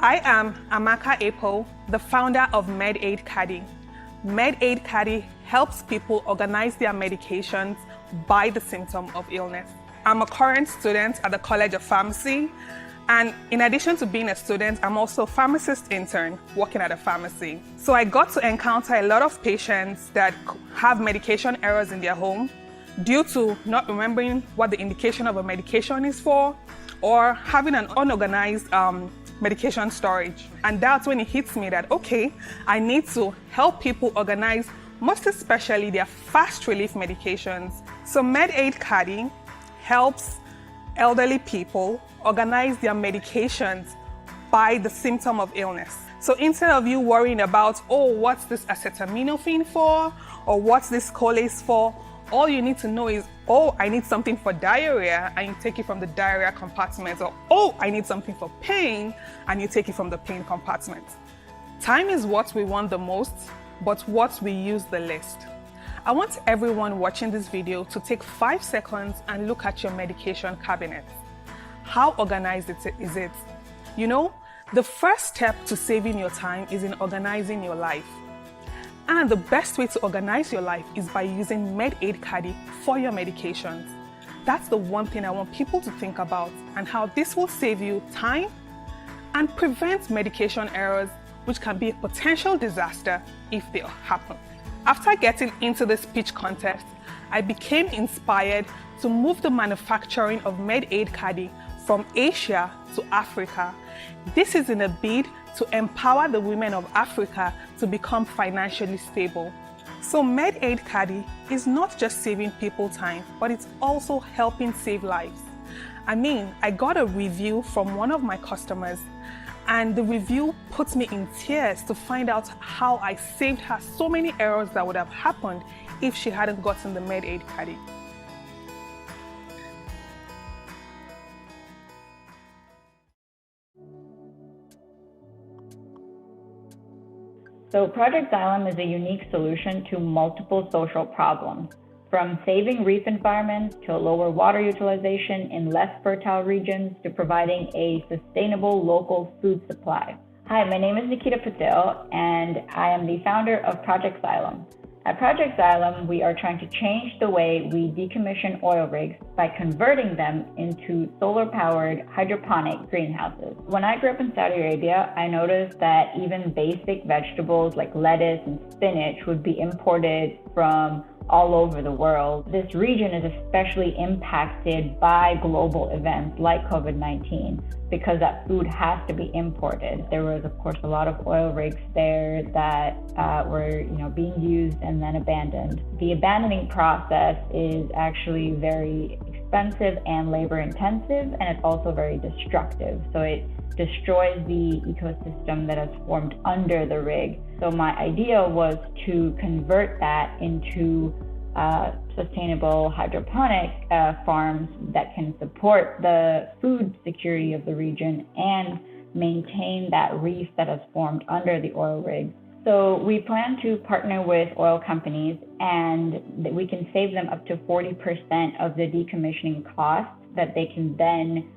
I am Amaka Apo, the founder of MedAid Caddy. MedAid Caddy helps people organize their medications by the symptom of illness. I'm a current student at the College of Pharmacy, and in addition to being a student, I'm also a pharmacist intern working at a pharmacy. So I got to encounter a lot of patients that have medication errors in their home due to not remembering what the indication of a medication is for, or having an unorganized medication storage. And that's when it hits me that, okay, I need to help people organize, most especially their fast relief medications. So MedAid Caddy helps elderly people organize their medications by the symptom of illness. So instead of you worrying about, oh, what's this acetaminophen for? Or what's this Colace for? All you need to know is, oh, I need something for diarrhea, and you take it from the diarrhea compartment. Or, oh, I need something for pain, and you take it from the pain compartment. Time is what we want the most, but what we use the least. I want everyone watching this video to take 5 seconds and look at your medication cabinet. How organized is it? You know, the first step to saving your time is in organizing your life. And the best way to organize your life is by using MedAid Caddy for your medications. That's the one thing I want people to think about, and how this will save you time and prevent medication errors, which can be a potential disaster if they happen. After getting into this pitch contest, I became inspired to move the manufacturing of MedAid Caddy from Asia to Africa. This is in a bid to empower the women of Africa to become financially stable. So MedAid Caddy is not just saving people time, but it's also helping save lives. I mean, I got a review from one of my customers, and the review puts me in tears to find out how I saved her so many errors that would have happened if she hadn't gotten the MedAid Caddy. So Project Xylem is a unique solution to multiple social problems, from saving reef environments to lower water utilization in less fertile regions to providing a sustainable local food supply. Hi, my name is Nikita Patel, and I am the founder of Project Xylem. At Project Xylem, we are trying to change the way we decommission oil rigs by converting them into solar-powered hydroponic greenhouses. When I grew up in Saudi Arabia, I noticed that even basic vegetables like lettuce and spinach would be imported from all over the world. This region is especially impacted by global events like COVID-19 because that food has to be imported. There was, of course, a lot of oil rigs there that were being used and then abandoned. The abandoning process is actually very expensive and labor intensive, and it's also very destructive. So it destroys the ecosystem that has formed under the rig. So my idea was to convert that into sustainable hydroponic farms that can support the food security of the region and maintain that reef that has formed under the oil rigs. So we plan to partner with oil companies, and that we can save them up to 40% of the decommissioning costs that they can then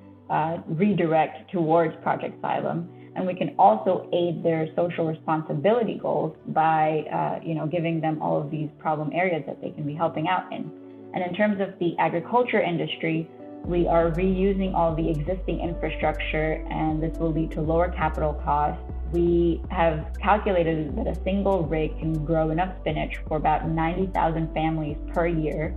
redirect towards Project Xylem. And we can also aid their social responsibility goals by giving them all of these problem areas that they can be helping out in. And in terms of the agriculture industry, we are reusing all the existing infrastructure, and this will lead to lower capital costs. We have calculated that a single rig can grow enough spinach for about 90,000 families per year.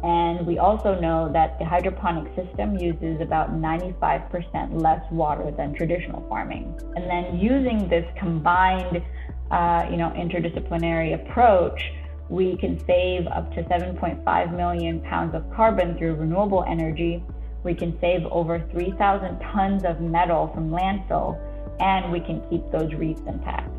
And we also know that the hydroponic system uses about 95% less water than traditional farming. And then using this combined, interdisciplinary approach, we can save up to 7.5 million pounds of carbon through renewable energy. We can save over 3,000 tons of metal from landfill, and we can keep those reefs intact.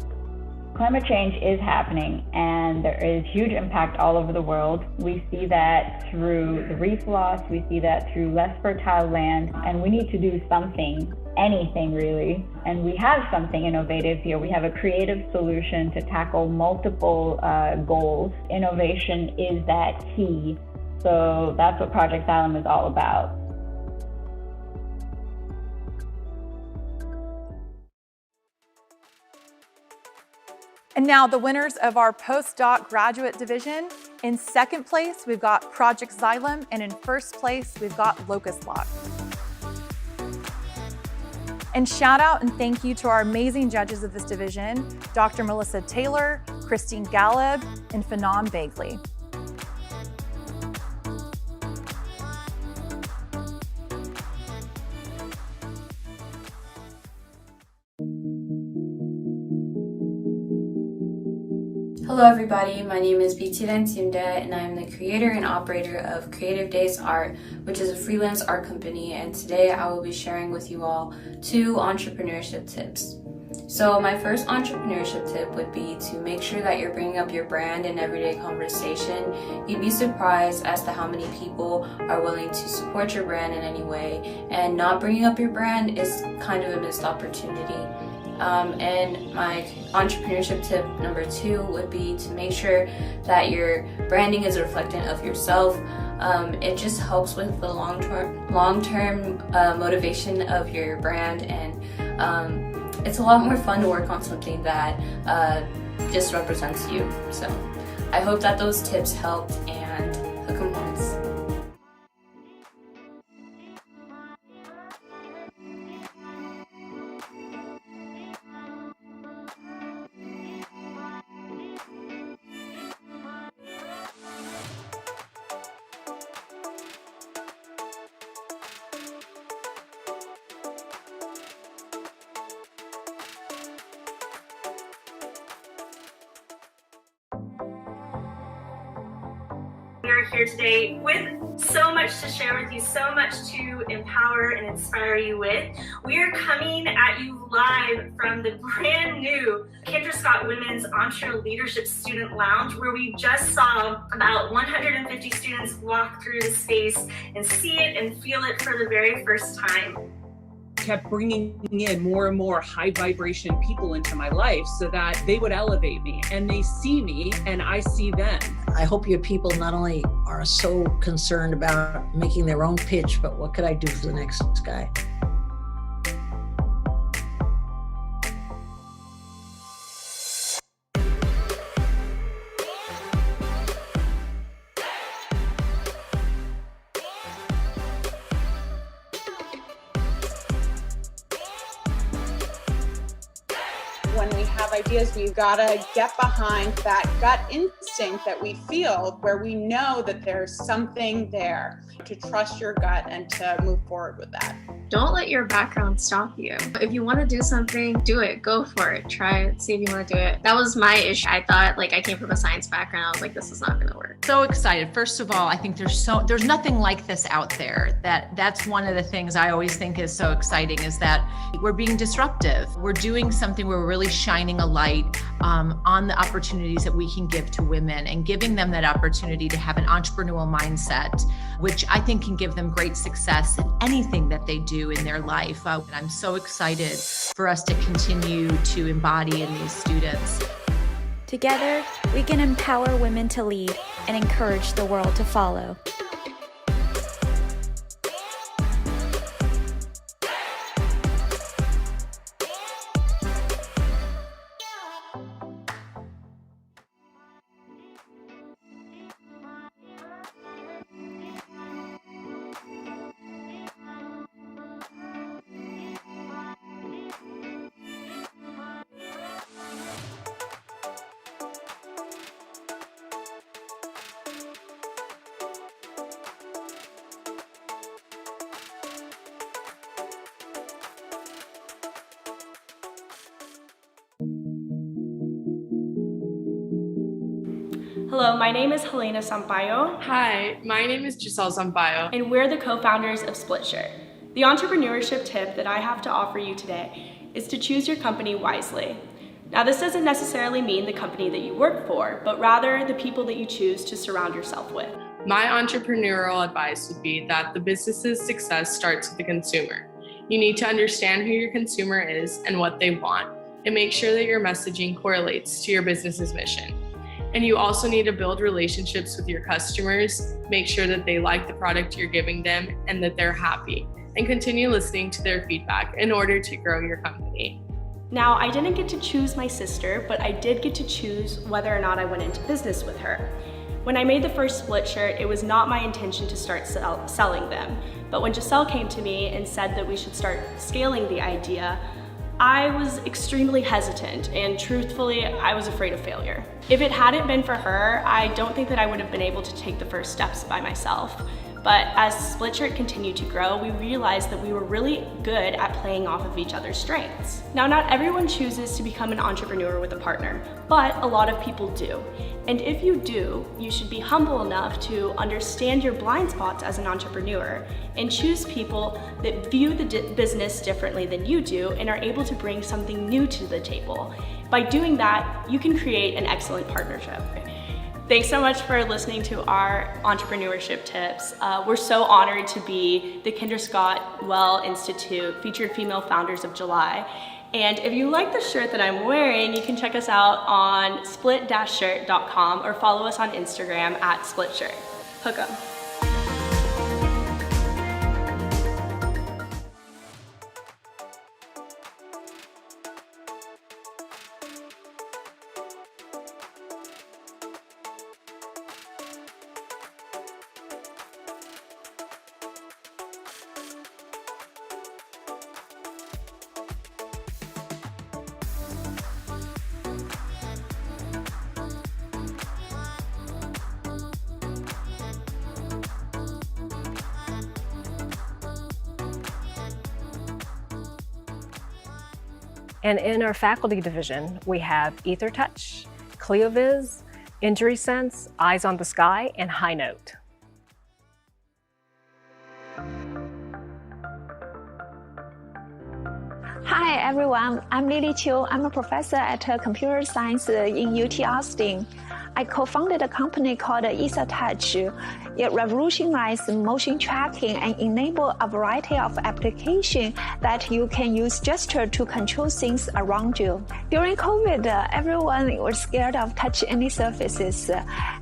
Climate change is happening, and there is huge impact all over the world. We see that through the reef loss, we see that through less fertile land, and we need to do something, anything really. And we have something innovative here. We have a creative solution to tackle multiple goals. Innovation is that key. So that's what Project Xylem is all about. And now the winners of our postdoc graduate division. In second place, we've got Project Xylem, and in first place, we've got Locust Lock. And shout out and thank you to our amazing judges of this division, Dr. Melissa Taylor, Christine Galeb, and Fanon Bagley. Hello everybody, my name is Bitiran Timde and I am the creator and operator of Creative Days Art, which is a freelance art company, and today I will be sharing with you all 2 entrepreneurship tips. So my first entrepreneurship tip would be to make sure that you're bringing up your brand in everyday conversation. You'd be surprised as to how many people are willing to support your brand in any way, and not bringing up your brand is kind of a missed opportunity. And my entrepreneurship tip number 2 would be to make sure that your branding is reflectant of yourself. It just helps with the long-term motivation of your brand, and it's a lot more fun to work on something that just represents you. So I hope that those tips helped, and hook 'em horns. We are here today with so much to share with you, so much to empower and inspire you with. We are coming at you live from the brand new Kendra Scott Women's Entre Leadership Student Lounge, where we just saw about 150 students walk through the space and see it and feel it for the very first time. Kept bringing in more and more high vibration people into my life so that they would elevate me, and they see me and I see them. I hope your people not only are so concerned about making their own pitch, but what could I do for the next guy? When we have ideas, we've got to get behind that gut instinct that we feel, where we know that there's something there, to trust your gut and to move forward with that. Don't let your background stop you. If you want to do something, do it. Go for it. Try it. See if you want to do it. That was my issue. I thought, I came from a science background. I was like, this is not going to work. So excited. First of all, I think there's nothing like this out there. That's one of the things I always think is so exciting, is that we're being disruptive. We're doing something where we're really shining a light on the opportunities that we can give to women, and giving them that opportunity to have an entrepreneurial mindset, which I think can give them great success in anything that they do in their life. And I'm so excited for us to continue to embody in these students. Together, we can empower women to lead and encourage the world to follow. Hello, my name is Helena Sampaio. Hi, my name is Giselle Sampaio. And we're the co-founders of Splitshirt. The entrepreneurship tip that I have to offer you today is to choose your company wisely. Now, this doesn't necessarily mean the company that you work for, but rather the people that you choose to surround yourself with. My entrepreneurial advice would be that the business's success starts with the consumer. You need to understand who your consumer is and what they want, and make sure that your messaging correlates to your business's mission. And you also need to build relationships with your customers, make sure that they like the product you're giving them and that they're happy, and continue listening to their feedback in order to grow your company. Now, I didn't get to choose my sister, but I did get to choose whether or not I went into business with her. When I made the first Splitshirt, it was not my intention to start selling them. But when Giselle came to me and said that we should start scaling the idea, I was extremely hesitant, and truthfully, I was afraid of failure. If it hadn't been for her, I don't think that I would have been able to take the first steps by myself. But as Splitshirt continued to grow, we realized that we were really good at playing off of each other's strengths. Now, not everyone chooses to become an entrepreneur with a partner, but a lot of people do. And if you do, you should be humble enough to understand your blind spots as an entrepreneur and choose people that view the business differently than you do and are able to bring something new to the table. By doing that, you can create an excellent partnership. Thanks so much for listening to our entrepreneurship tips. We're so honored to be the Kendra Scott Well Institute Featured Female Founders of July. And if you like the shirt that I'm wearing, you can check us out on split-shirt.com or follow us on Instagram at splitshirt. Hook 'em. And in our faculty division, we have EtherTouch, CleoViz, Injury Sense, Eyes on the Sky, and High Note. Hi everyone, I'm Lily Chiu. I'm a professor at Computer Science in UT Austin. I co-founded a company called EtherTouch. It revolutionized motion tracking and enable a variety of applications that you can use gesture to control things around you. During COVID, everyone was scared of touching any surfaces.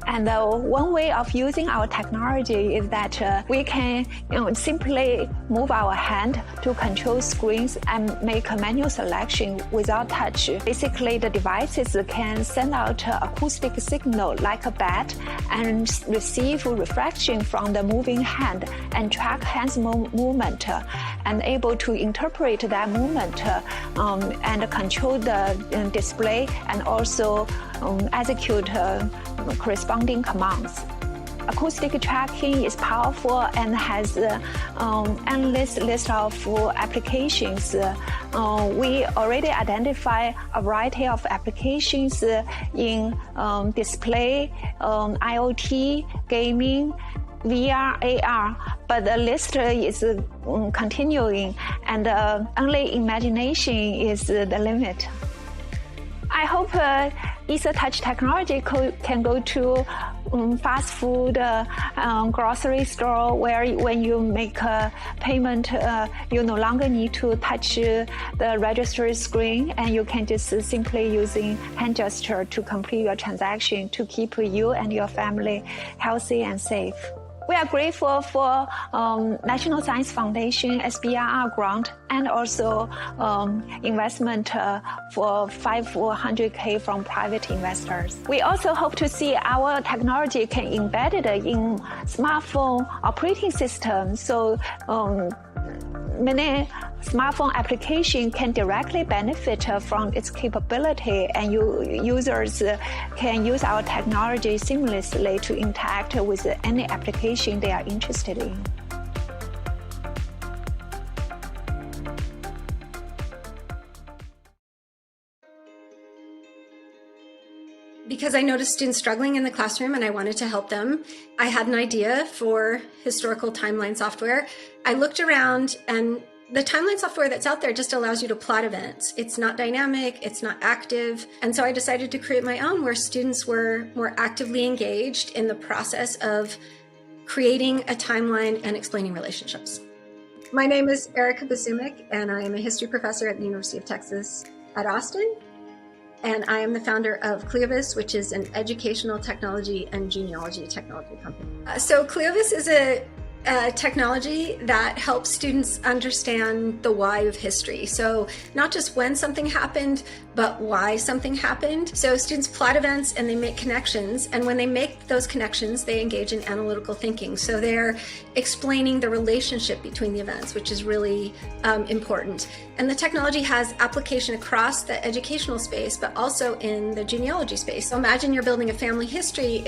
And one way of using our technology is that we can simply move our hand to control screens and make a manual selection without touch. Basically, the devices can send out acoustic signal like a bat and receive reflection from the moving hand and track hand's movement and able to interpret that movement and control the display and also execute corresponding commands. Acoustic tracking is powerful and has endless list of applications. We already identify a variety of applications in display, IoT, gaming, VR, AR, but the list is continuing and only imagination is the limit. I hope EtherTouch technology can go to fast food, grocery store, where when you make a payment, you no longer need to touch the register screen, and you can just simply using hand gesture to complete your transaction to keep you and your family healthy and safe. We are grateful for National Science Foundation SBIR grant and also investment for $500K from private investors. We also hope to see our technology can embedded in smartphone operating systems, so many smartphone applications can directly benefit from its capability, and users can use our technology seamlessly to interact with any application they are interested in. because I noticed students struggling in the classroom and I wanted to help them. I had an idea for historical timeline software. I looked around, and the timeline software that's out there just allows you to plot events. It's not dynamic, it's not active. And so I decided to create my own where students were more actively engaged in the process of creating a timeline and explaining relationships. My name is Erica Basumik, and I am a history professor at the University of Texas at Austin. And I am the founder of Cleovis, which is an educational technology and genealogy technology company. So Cleovis is a technology that helps students understand the why of history. So not just when something happened, but why something happened. So students plot events and they make connections. And when they make those connections, they engage in analytical thinking. So they're explaining the relationship between the events, which is really important. And the technology has application across the educational space, but also in the genealogy space. So imagine you're building a family history.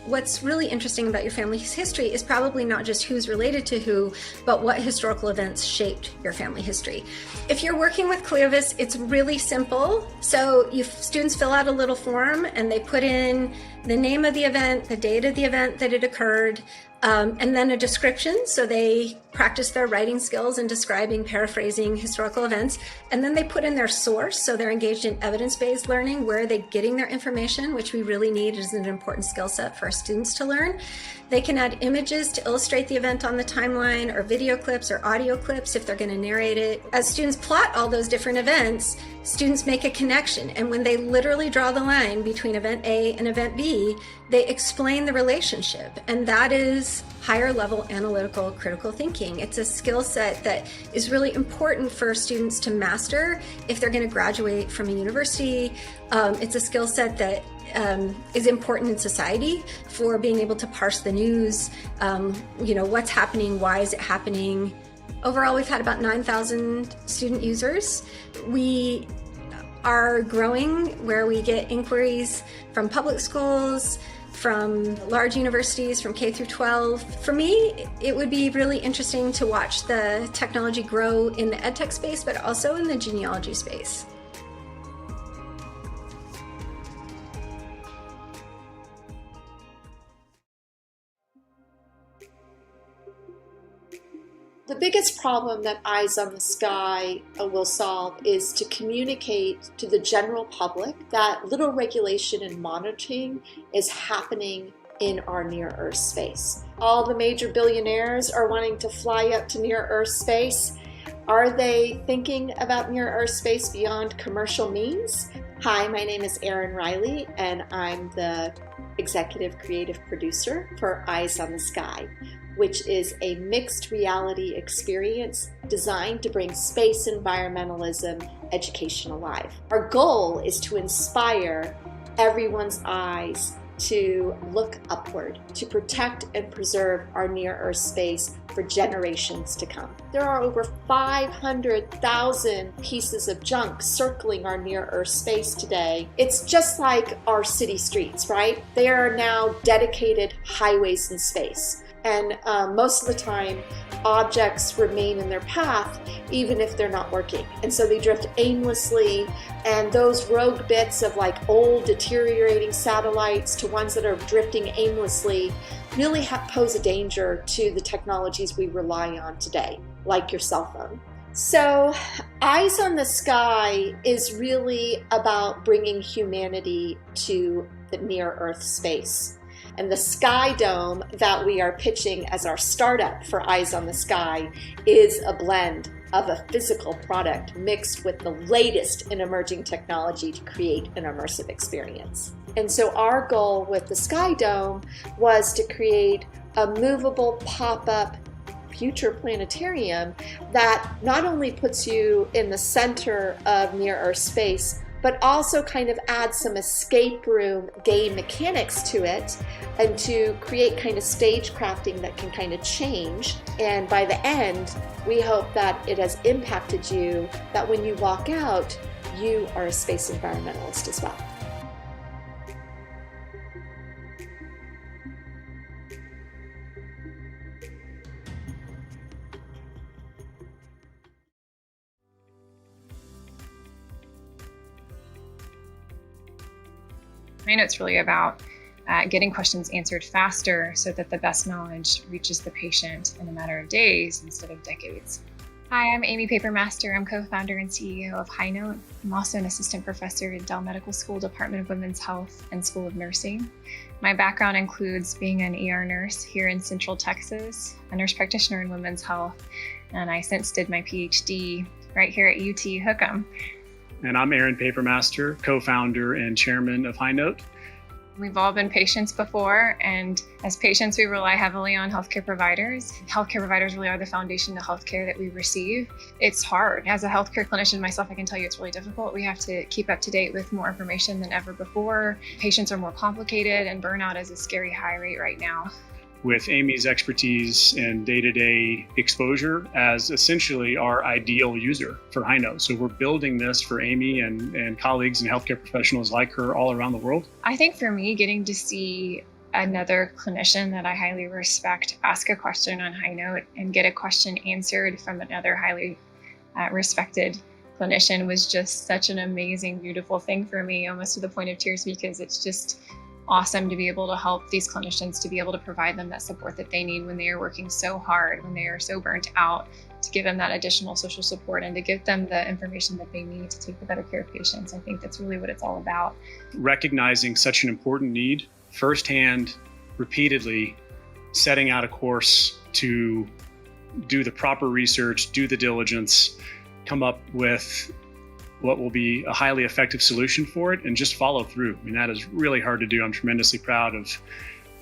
What's really interesting about your family's history is probably not just who's related to who, but what historical events shaped your family history. If you're working with Cleovis, it's really simple. So students fill out a little form and they put in the name of the event, the date of the event that it occurred, and then a description. So they practice their writing skills in describing, paraphrasing historical events. And then they put in their source. So they're engaged in evidence-based learning. Where are they getting their information, which we really need is an important skill set for our students to learn. They can add images to illustrate the event on the timeline, or video clips or audio clips if they're going to narrate it. As students plot all those different events, students make a connection. And when they literally draw the line between event A and event B, they explain the relationship. And that is higher level analytical critical thinking. It's a skill set that is really important for students to master if they're going to graduate from a university. It's a skill set that is important in society for being able to parse the news, what's happening, why is it happening. Overall, we've had about 9,000 student users. We are growing where we get inquiries from public schools, from large universities, from K through 12. For me, it would be really interesting to watch the technology grow in the edtech space, but also in the genealogy space. The biggest problem that Eyes on the Sky will solve is to communicate to the general public that little regulation and monitoring is happening in our near-Earth space. All the major billionaires are wanting to fly up to near-Earth space. Are they thinking about near-Earth space beyond commercial means? Hi, my name is Erin Riley, and I'm the executive creative producer for Eyes on the Sky, which is a mixed reality experience designed to bring space environmentalism education alive. Our goal is to inspire everyone's eyes to look upward, to protect and preserve our near-Earth space for generations to come. There are over 500,000 pieces of junk circling our near-Earth space today. It's just like our city streets, right? They are now dedicated highways in space. And most of the time, objects remain in their path even if they're not working. And so they drift aimlessly, and those rogue bits of like old deteriorating satellites to ones that are drifting aimlessly really pose a danger to the technologies we rely on today, like your cell phone. So Eyes on the Sky is really about bringing humanity to the near-Earth space. And the Sky Dome that we are pitching as our startup for Eyes on the Sky is a blend of a physical product mixed with the latest in emerging technology to create an immersive experience. And so our goal with the Sky Dome was to create a movable pop-up future planetarium that not only puts you in the center of near-Earth space, but also kind of add some escape room game mechanics to it, and to create kind of stage crafting that can kind of change. And by the end, we hope that it has impacted you, that when you walk out, you are a space environmentalist as well. I know it's really about getting questions answered faster so that the best knowledge reaches the patient in a matter of days instead of decades. Hi, I'm Amy Papermaster. I'm co-founder and CEO of HighNote. I'm also an assistant professor at Dell Medical School, Department of Women's Health and School of Nursing. My background includes being an ER nurse here in Central Texas, a nurse practitioner in women's health, and I since did my PhD right here at UT Hookham. And I'm Aaron Papermaster, co-founder and chairman of HighNote. We've all been patients before, and as patients, we rely heavily on healthcare providers. Healthcare providers really are the foundation to healthcare that we receive. It's hard. As a healthcare clinician myself, I can tell you it's really difficult. We have to keep up to date with more information than ever before. Patients are more complicated, and burnout is a scary high rate right now. With Amy's expertise and day-to-day exposure as essentially our ideal user for HighNote. So we're building this for Amy and colleagues and healthcare professionals like her all around the world. I think for me, getting to see another clinician that I highly respect ask a question on HighNote and get a question answered from another highly respected clinician was just such an amazing, beautiful thing for me, almost to the point of tears, because it's just awesome to be able to help these clinicians, to be able to provide them that support that they need when they are working so hard, when they are so burnt out, to give them that additional social support and to give them the information that they need to take the better care of patients. I think that's really what it's all about. Recognizing such an important need firsthand, repeatedly, setting out a course to do the proper research, do the diligence, come up with what will be a highly effective solution for it, and just follow through. I mean, that is really hard to do. I'm tremendously proud of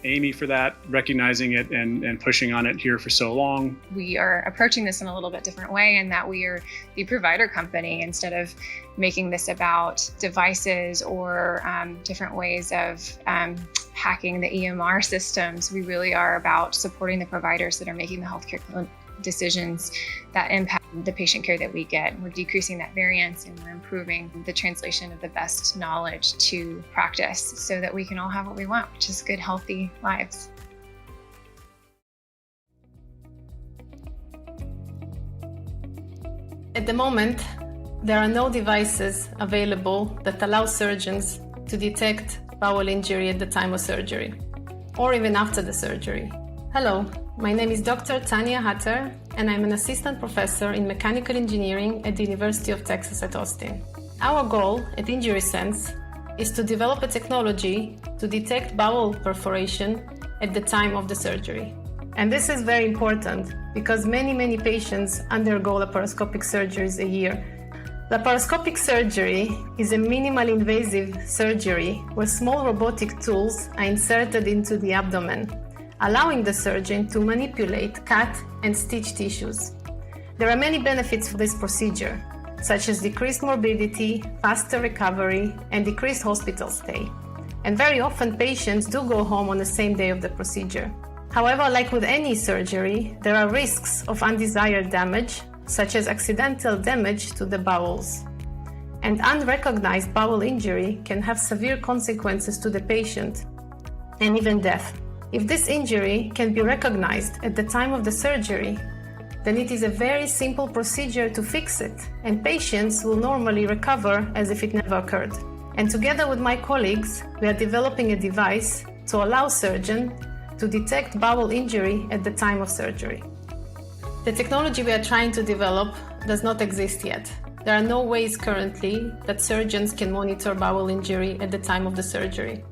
Amy for that, recognizing it and pushing on it here for so long. We are approaching this in a little bit different way in that we are the provider company. Instead of making this about devices or different ways of hacking the EMR systems, we really are about supporting the providers that are making the healthcare decisions that impact the patient care that we get. We're decreasing that variance and we're improving the translation of the best knowledge to practice so that we can all have what we want, which is good, healthy lives. At the moment, there are no devices available that allow surgeons to detect bowel injury at the time of surgery, or even after the surgery. Hello, my name is Dr. Tanya Hatter, and I'm an assistant professor in mechanical engineering at the University of Texas at Austin. Our goal at Injury Sense is to develop a technology to detect bowel perforation at the time of the surgery. And this is very important because many patients undergo laparoscopic surgeries a year. Laparoscopic surgery is a minimally invasive surgery where small robotic tools are inserted into the abdomen, allowing the surgeon to manipulate, cut, and stitch tissues. There are many benefits for this procedure, such as decreased morbidity, faster recovery, and decreased hospital stay. And very often patients do go home on the same day of the procedure. However, like with any surgery, there are risks of undesired damage, such as accidental damage to the bowels. And unrecognized bowel injury can have severe consequences to the patient, and even death. If this injury can be recognized at the time of the surgery, then it is a very simple procedure to fix it, and patients will normally recover as if it never occurred. And together with my colleagues, we are developing a device to allow surgeons to detect bowel injury at the time of surgery. The technology we are trying to develop does not exist yet. There are no ways currently that surgeons can monitor bowel injury at the time of the surgery.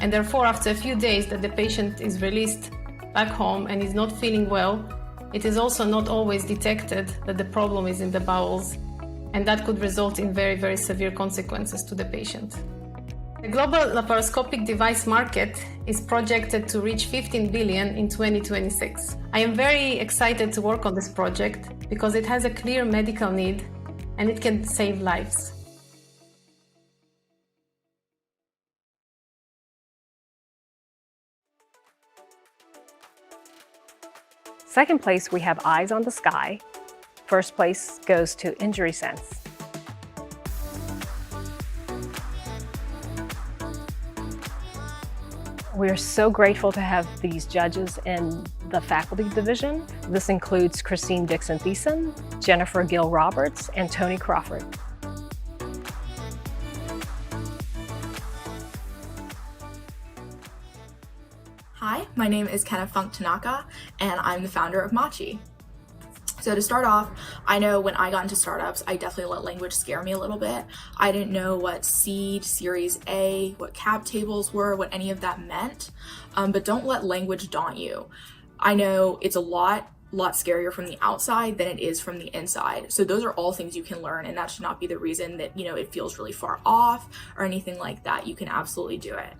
And therefore, after a few days that the patient is released back home and is not feeling well, it is also not always detected that the problem is in the bowels, and that could result in very severe consequences to the patient. The global laparoscopic device market is projected to reach 15 billion in 2026. I am very excited to work on this project because it has a clear medical need and it can save lives. Second place, we have Eyes on the Sky. First place goes to Injury Sense. We're so grateful to have these judges in the faculty division. This includes Christine Dixon-Thiessen, Jennifer Gill-Roberts, and Tony Crawford. My name is Kenna Funk Tanaka, and I'm the founder of Machi. So to start off, I know when I got into startups, I definitely let language scare me a little bit. I didn't know what seed, series A, what cap tables were, what any of that meant, but don't let language daunt you. I know it's a lot scarier from the outside than it is from the inside. So those are all things you can learn, and that should not be the reason that, it feels really far off or anything like that. You can absolutely do it.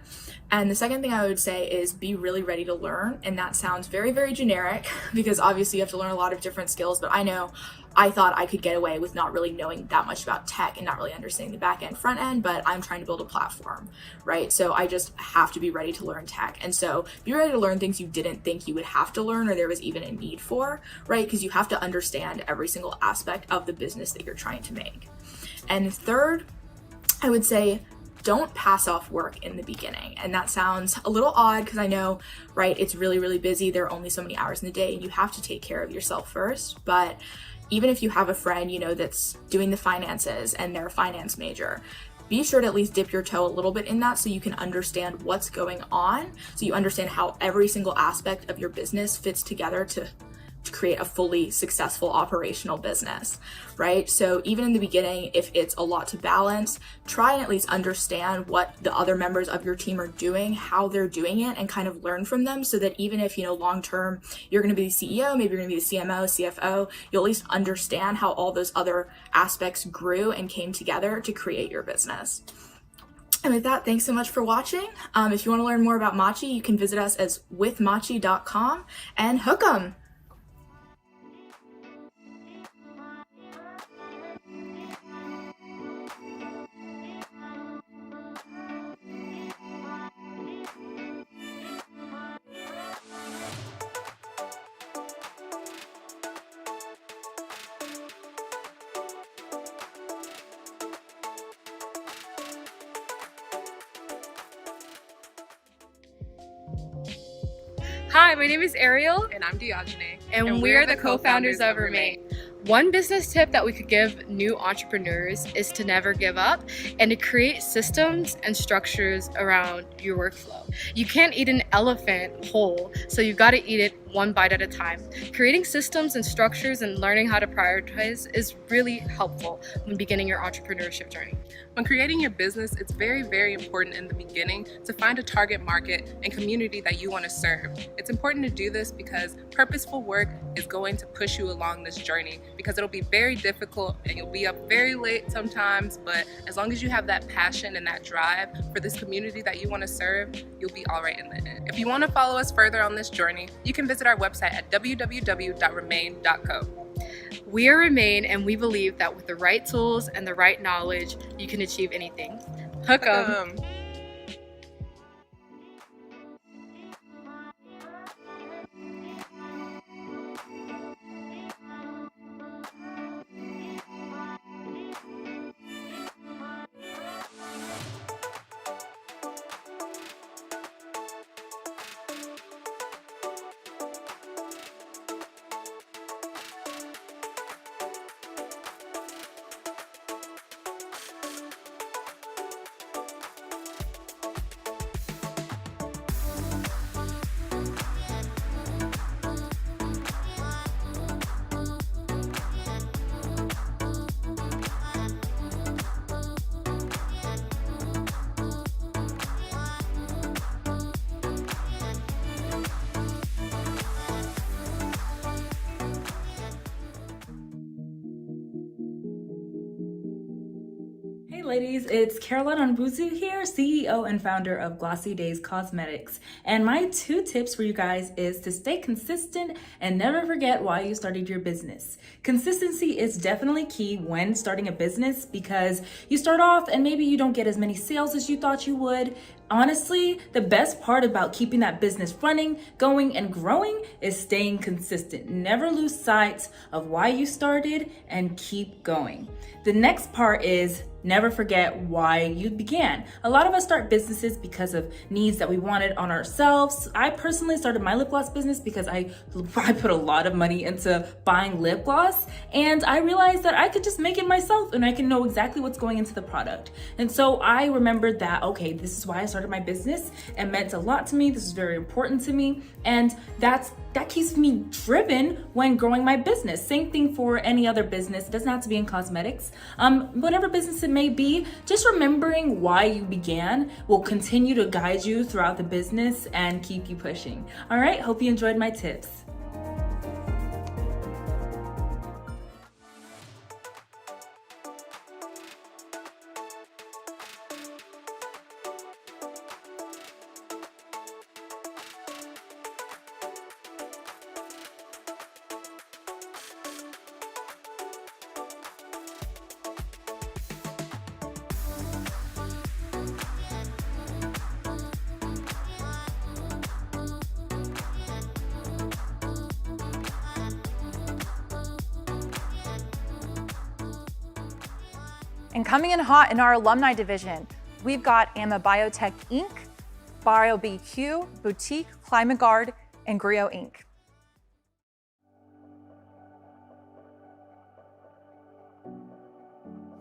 And the second thing I would say is be really ready to learn. And that sounds very, very generic because obviously you have to learn a lot of different skills, but I thought I could get away with not really knowing that much about tech and not really understanding the back end, front end, but I'm trying to build a platform, right? So I just have to be ready to learn tech. And so be ready to learn things you didn't think you would have to learn or there was even a need for, right? Because you have to understand every single aspect of the business that you're trying to make. And third, I would say, don't pass off work in the beginning. And that sounds a little odd because I know, right, it's really, really busy. There are only so many hours in the day and you have to take care of yourself first. But even if you have a friend, that's doing the finances and they're a finance major, be sure to at least dip your toe a little bit in that so you can understand what's going on. So you understand how every single aspect of your business fits together to create a fully successful operational business, right? So even in the beginning, if it's a lot to balance, try and at least understand what the other members of your team are doing, how they're doing it, and kind of learn from them so that even if, long-term, you're going to be the CEO, maybe you're going to be the CMO, CFO, you'll at least understand how all those other aspects grew and came together to create your business. And with that, thanks so much for watching. If you want to learn more about Machi, you can visit us as withmachi.com and hook 'em. Hi, my name is Ariel. And I'm Diogene. And we're the co-founders of Remain. One business tip that we could give new entrepreneurs is to never give up and to create systems and structures around your workflow. You can't eat an elephant whole, so you've got to eat it one bite at a time. Creating systems and structures and learning how to prioritize is really helpful when beginning your entrepreneurship journey. When creating your business, it's very, very important in the beginning to find a target market and community that you want to serve. It's important to do this because purposeful work is going to push you along this journey because it'll be very difficult and you'll be up very late sometimes, but as long as you have that passion and that drive for this community that you want to serve, you'll be all right in the end. If you want to follow us further on this journey, you can visit our website at www.remain.co. We are Remain, and we believe that with the right tools and the right knowledge, you can achieve anything. Hook 'em. Hey ladies, it's Caroline Onbuzu here, CEO and founder of Glossy Days Cosmetics. And my 2 tips for you guys is to stay consistent and never forget why you started your business. Consistency is definitely key when starting a business because you start off and maybe you don't get as many sales as you thought you would. Honestly, the best part about keeping that business running, going, and growing is staying consistent. Never lose sight of why you started and keep going. The next part is never forget why you began. A lot of us start businesses because of needs that we wanted on ourselves. I personally started my lip gloss business because I put a lot of money into buying lip gloss, and I realized that I could just make it myself and I can know exactly what's going into the product. And so I remembered that, okay, this is why I started my business. It meant a lot to me. This is very important to me. And that keeps me driven when growing my business. Same thing for any other business. It doesn't have to be in cosmetics. Whatever business it may be, just remembering why you began will continue to guide you throughout the business and keep you pushing. All right, hope you enjoyed my tips. And coming in hot in our Alumni Division, we've got AMA Biotech Inc., BioBQ, Boutique, Climate Guard, and Griot Inc.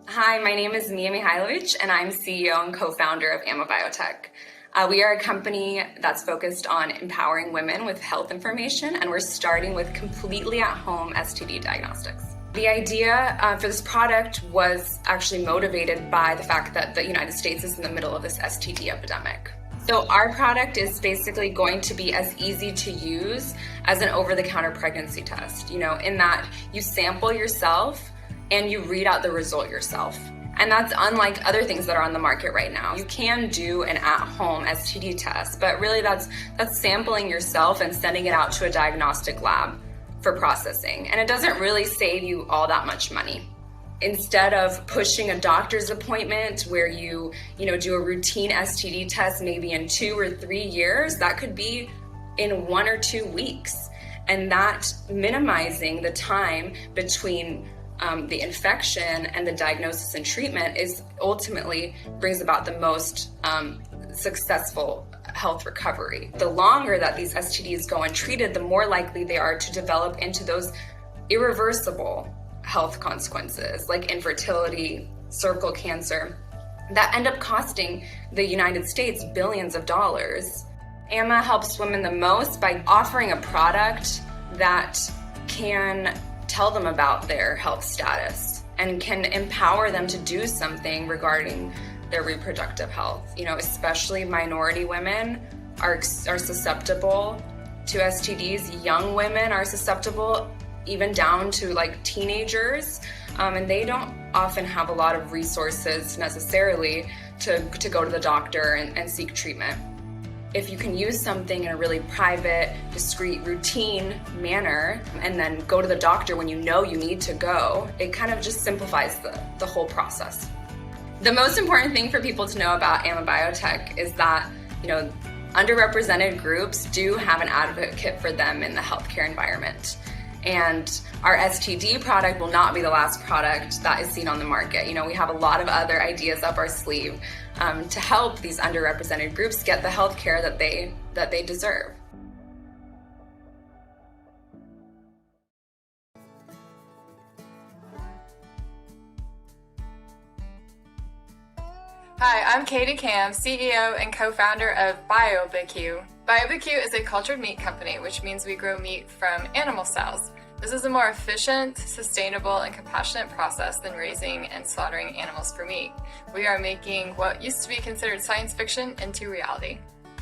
Hi, my name is Mia Mihailovich, and I'm CEO and co-founder of AMA Biotech. We are a company that's focused on empowering women with health information, and we're starting with completely at-home STD diagnostics. The idea for this product was actually motivated by the fact that the United States is in the middle of this STD epidemic. So our product is basically going to be as easy to use as an over-the-counter pregnancy test, in that you sample yourself and you read out the result yourself. And that's unlike other things that are on the market right now. You can do an at-home STD test, but really that's sampling yourself and sending it out to a diagnostic lab for processing. And it doesn't really save you all that much money. Instead of pushing a doctor's appointment where you do a routine STD test maybe in 2 or 3 years, that could be in 1 or 2 weeks. And that minimizing the time between the infection and the diagnosis and treatment is ultimately brings about the most successful health recovery. The longer that these STDs go untreated, the more likely they are to develop into those irreversible health consequences like infertility, cervical cancer, that end up costing the United States billions of dollars. AMA helps women the most by offering a product that can tell them about their health status and can empower them to do something regarding their reproductive health. Especially minority women are susceptible to STDs. Young women are susceptible even down to like teenagers, and they don't often have a lot of resources necessarily to go to the doctor and seek treatment. If you can use something in a really private, discreet, routine manner and then go to the doctor when you know you need to go, it kind of just simplifies the whole process. The most important thing for people to know about AMA Biotech is that, underrepresented groups do have an advocate for them in the healthcare environment. And our STD product will not be the last product that is seen on the market. We have a lot of other ideas up our sleeve to help these underrepresented groups get the healthcare that they deserve. Hi, I'm Katie Cam, CEO and co-founder of BioBQ. BioBQ is a cultured meat company, which means we grow meat from animal cells. This is a more efficient, sustainable, and compassionate process than raising and slaughtering animals for meat. We are making what used to be considered science fiction into reality.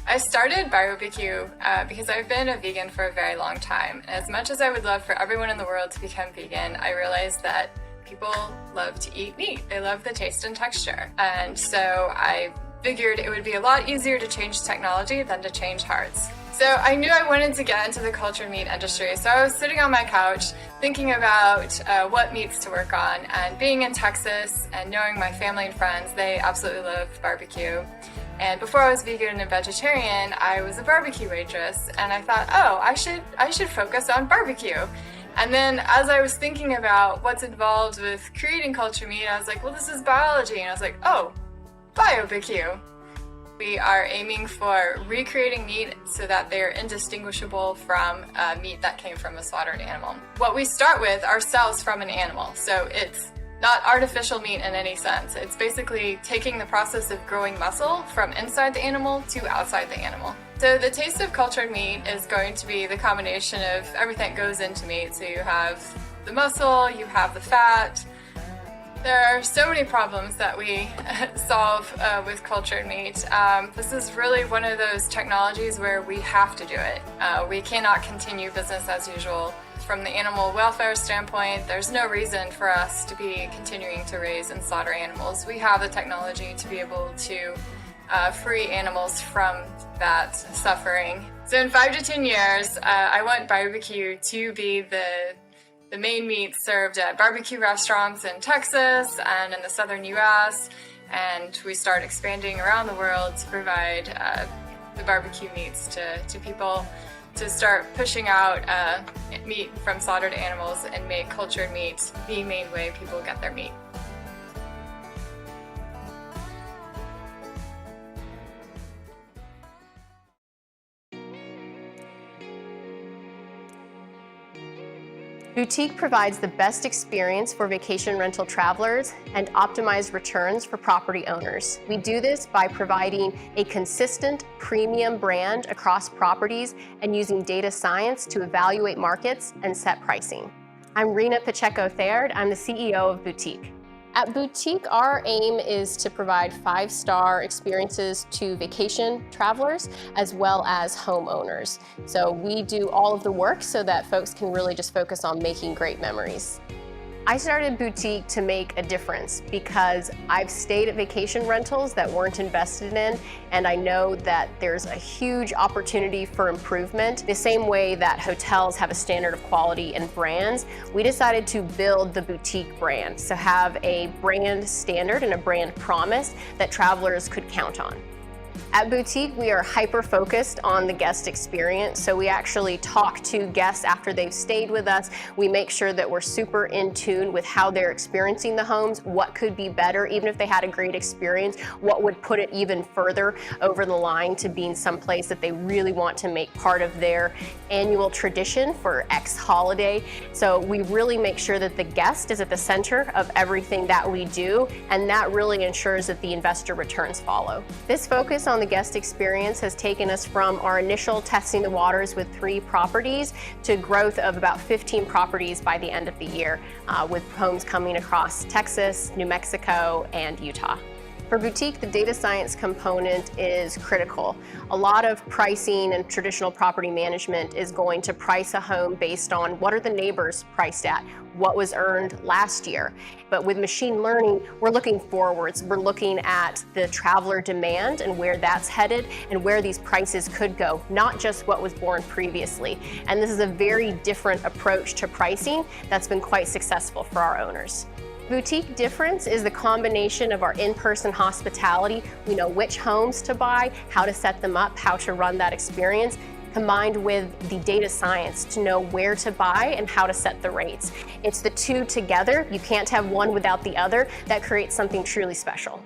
I started BioBQ because I've been a vegan for a very long time. And as much as I would love for everyone in the world to become vegan, I realized that people love to eat meat. They love the taste and texture. And so I figured it would be a lot easier to change technology than to change hearts. So I knew I wanted to get into the cultured meat industry. So I was sitting on my couch thinking about what meats to work on, and being in Texas and knowing my family and friends, they absolutely love barbecue. And before I was vegan and vegetarian, I was a barbecue waitress, and I thought, oh, I should focus on barbecue. And then as I was thinking about what's involved with creating cultured meat, I was like, well, this is biology. And I was like, oh, BioBQ. We are aiming for recreating meat so that they're indistinguishable from meat that came from a slaughtered animal. What we start with are cells from an animal. So it's not artificial meat in any sense. It's basically taking the process of growing muscle from inside the animal to outside the animal. So the taste of cultured meat is going to be the combination of everything that goes into meat. So you have the muscle, you have the fat. There are so many problems that we solve with cultured meat. This is really one of those technologies where we have to do it. We cannot continue business as usual. From the animal welfare standpoint, there's no reason for us to be continuing to raise and slaughter animals. We have the technology to be able to free animals from that suffering. So in 5 to 10 years, I want BioBQ to be the main meat served at barbecue restaurants in Texas and in the southern US, and we start expanding around the world to provide the barbecue meats to people, to start pushing out meat from slaughtered animals and make cultured meat the main way people get their meat. Boutique provides the best experience for vacation rental travelers and optimized returns for property owners. We do this by providing a consistent premium brand across properties and using data science to evaluate markets and set pricing. I'm Rena Pacheco-Thaird. I'm the CEO of Boutique. At Boutique, our aim is to provide 5-star experiences to vacation travelers as well as homeowners. So we do all of the work so that folks can really just focus on making great memories. I started Boutique to make a difference because I've stayed at vacation rentals that weren't invested in, and I know that there's a huge opportunity for improvement. The same way that hotels have a standard of quality and brands, we decided to build the Boutique brand, so have a brand standard and a brand promise that travelers could count on. At Boutique, we are hyper-focused on the guest experience, so we actually talk to guests after they've stayed with us. We make sure that we're super in tune with how they're experiencing the homes, what could be better, even if they had a great experience, what would put it even further over the line to being someplace that they really want to make part of their annual tradition for X holiday. So we really make sure that the guest is at the center of everything that we do, and that really ensures that the investor returns follow. This focus on the guest experience has taken us from our initial testing the waters with 3 properties to growth of about 15 properties by the end of the year, with homes coming across Texas, New Mexico, and Utah. For Boutique, the data science component is critical. A lot of pricing and traditional property management is going to price a home based on what are the neighbors priced at, what was earned last year. But with machine learning, we're looking forwards. We're looking at the traveler demand and where that's headed and where these prices could go, not just what was born previously. And this is a very different approach to pricing that's been quite successful for our owners. Boutique difference is the combination of our in-person hospitality. We know which homes to buy, how to set them up, how to run that experience, combined with the data science to know where to buy and how to set the rates. It's the two together. You can't have one without the other. That creates something truly special.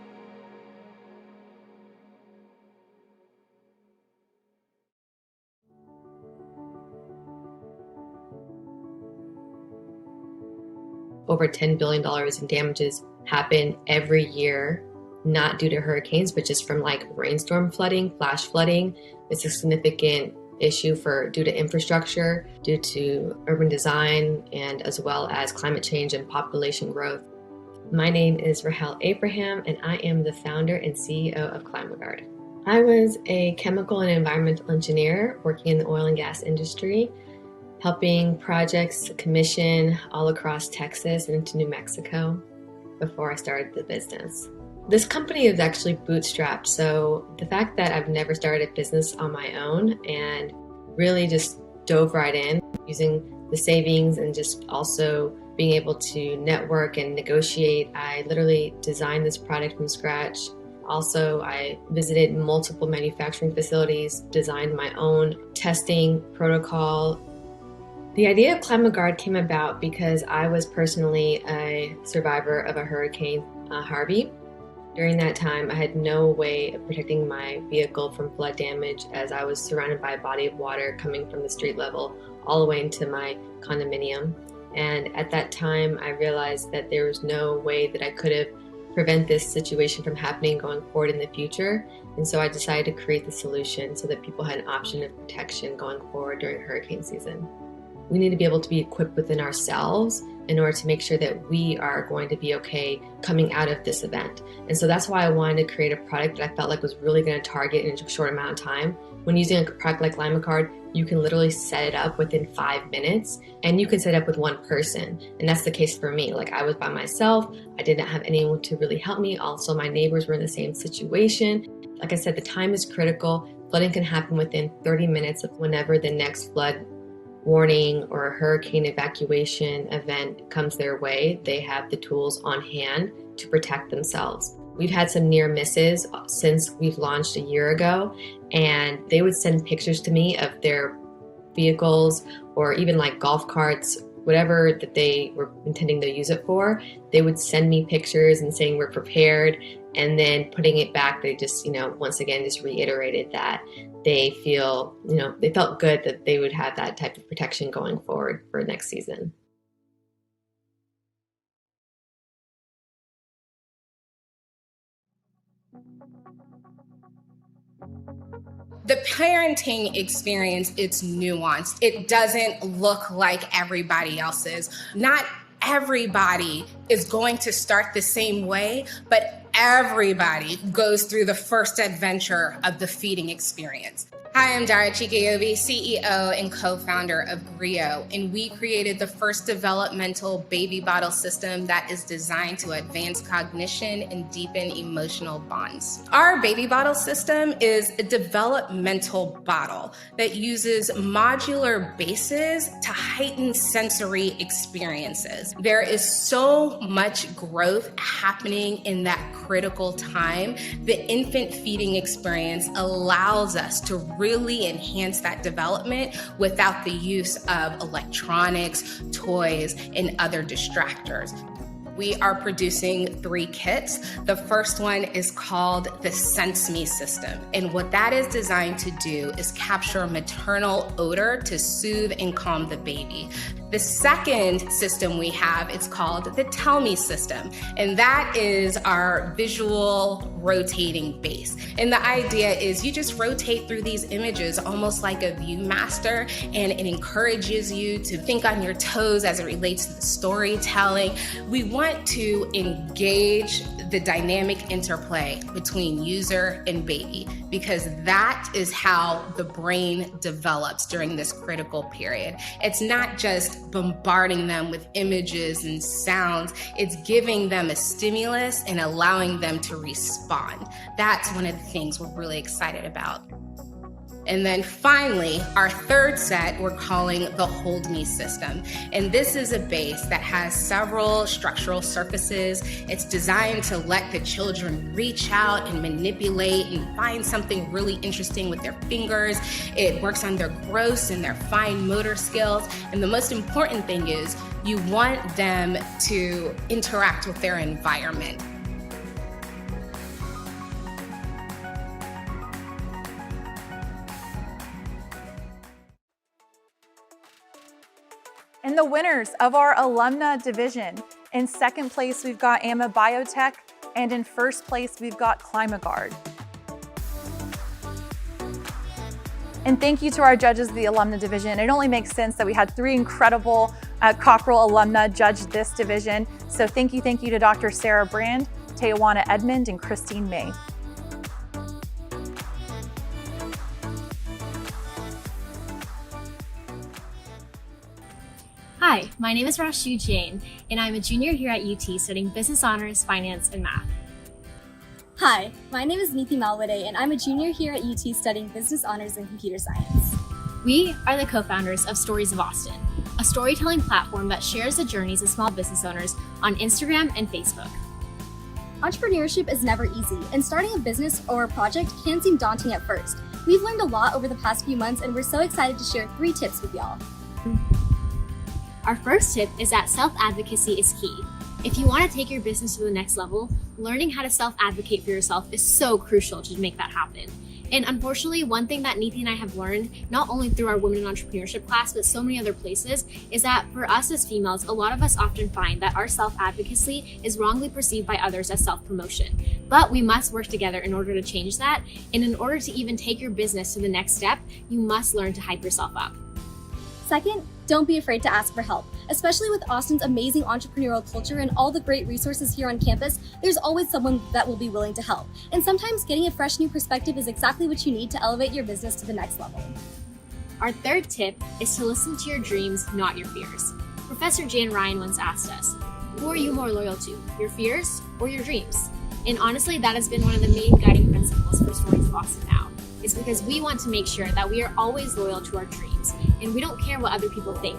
Over $10 billion in damages happen every year, not due to hurricanes, but just from like rainstorm flooding, flash flooding. It's a significant issue due to infrastructure, due to urban design, and as well as climate change and population growth. My name is Rahel Abraham, and I am the founder and CEO of ClimateGuard. I was a chemical and environmental engineer working in the oil and gas industry, helping projects commission all across Texas and into New Mexico before I started the business. This company is actually bootstrapped, so the fact that I've never started a business on my own and really just dove right in using the savings and just also being able to network and negotiate. I literally designed this product from scratch. Also, I visited multiple manufacturing facilities, designed my own testing protocol, The idea of Climate Guard came about because I was personally a survivor of a Hurricane Harvey. During that time, I had no way of protecting my vehicle from flood damage as I was surrounded by a body of water coming from the street level all the way into my condominium. And at that time, I realized that there was no way that I could have prevent this situation from happening going forward in the future. And so I decided to create the solution so that people had an option of protection going forward during hurricane season. We need to be able to be equipped within ourselves in order to make sure that we are going to be okay coming out of this event. And so that's why I wanted to create a product that I felt like was really going to target in a short amount of time. When using a product like Climate Guard, you can literally set it up within 5 minutes, and you can set it up with one person. And that's the case for me. Like, I was by myself. I did not have anyone to really help me. Also, my neighbors were in the same situation. Like I said, the time is critical. Flooding can happen within 30 minutes of whenever the next flood warning or a hurricane evacuation event comes their way. They have the tools on hand to protect themselves. We've had some near misses since we've launched a year ago, and they would send pictures to me of their vehicles or even like golf carts, whatever that they were intending to use it for. They would send me pictures and saying we're prepared, and then putting it back, they just, once again, just reiterated that they felt good that they would have that type of protection going forward for next season. The parenting experience, it's nuanced. It doesn't look like everybody else's. Not everybody is going to start the same way, but everybody goes through the first adventure of the feeding experience. Hi, I'm Dara Chikeobi, CEO and co-founder of Griot, and we created the first developmental baby bottle system that is designed to advance cognition and deepen emotional bonds. Our baby bottle system is a developmental bottle that uses modular bases to heighten sensory experiences. There is so much growth happening in that critical time. The infant feeding experience allows us to really enhance that development without the use of electronics, toys, and other distractors. We are producing 3 kits. The first one is called the Sense Me system. And what that is designed to do is capture maternal odor to soothe and calm the baby. The second system we have is called the Tell Me system. And that is our visual rotating base. And the idea is you just rotate through these images almost like a Viewmaster, and it encourages you to think on your toes as it relates to the storytelling. We want to engage the dynamic interplay between user and baby, because that is how the brain develops during this critical period. It's not just bombarding them with images and sounds, it's giving them a stimulus and allowing them to respond. That's one of the things we're really excited about. And then finally, our third set we're calling the Hold Me system. And this is a base that has several structural surfaces. It's designed to let the children reach out and manipulate and find something really interesting with their fingers. It works on their gross and their fine motor skills. And the most important thing is you want them to interact with their environment. And the winners of our Alumnae Division. In second place, we've got AMA Biotech, and in first place, we've got Climate Guard. And thank you to our judges of the Alumnae Division. It only makes sense that we had 3 incredible Cockrell alumna judge this division. So thank you to Dr. Sarah Brand, Tawana Edmond, and Christine May. Hi, my name is Rashu Jain, and I'm a junior here at UT studying Business Honors, Finance, and Math. Hi, my name is Neethi Malwade, and I'm a junior here at UT studying Business Honors and Computer Science. We are the co-founders of Stories of Austin, a storytelling platform that shares the journeys of small business owners on Instagram and Facebook. Entrepreneurship is never easy, and starting a business or a project can seem daunting at first. We've learned a lot over the past few months, and we're so excited to share 3 tips with y'all. Our first tip is that self-advocacy is key. If you want to take your business to the next level, learning how to self-advocate for yourself is so crucial to make that happen. And unfortunately, one thing that Neethi and I have learned, not only through our Women in Entrepreneurship class, but so many other places, is that for us as females, a lot of us often find that our self-advocacy is wrongly perceived by others as self-promotion. But we must work together in order to change that. And in order to even take your business to the next step, you must learn to hype yourself up. Second, don't be afraid to ask for help. Especially with Austin's amazing entrepreneurial culture and all the great resources here on campus, there's always someone that will be willing to help. And sometimes getting a fresh new perspective is exactly what you need to elevate your business to the next level. Our third tip is to listen to your dreams, not your fears. Professor Jan Ryan once asked us, who are you more loyal to, your fears or your dreams? And honestly, that has been one of the main guiding principles for Stories of Austin Now. It's because we want to make sure that we are always loyal to our dreams and we don't care what other people think.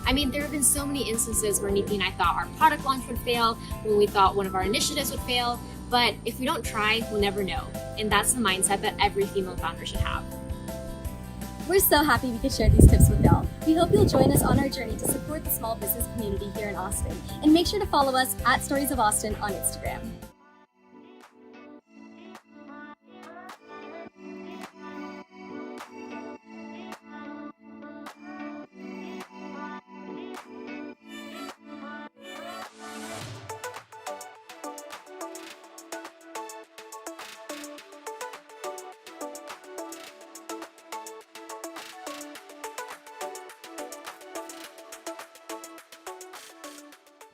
I mean, there have been so many instances where Neethi and I thought our product launch would fail, when we thought one of our initiatives would fail, but if we don't try, we'll never know. And that's the mindset that every female founder should have. We're so happy we could share these tips with y'all. We hope you'll join us on our journey to support the small business community here in Austin. And make sure to follow us at Stories of Austin on Instagram.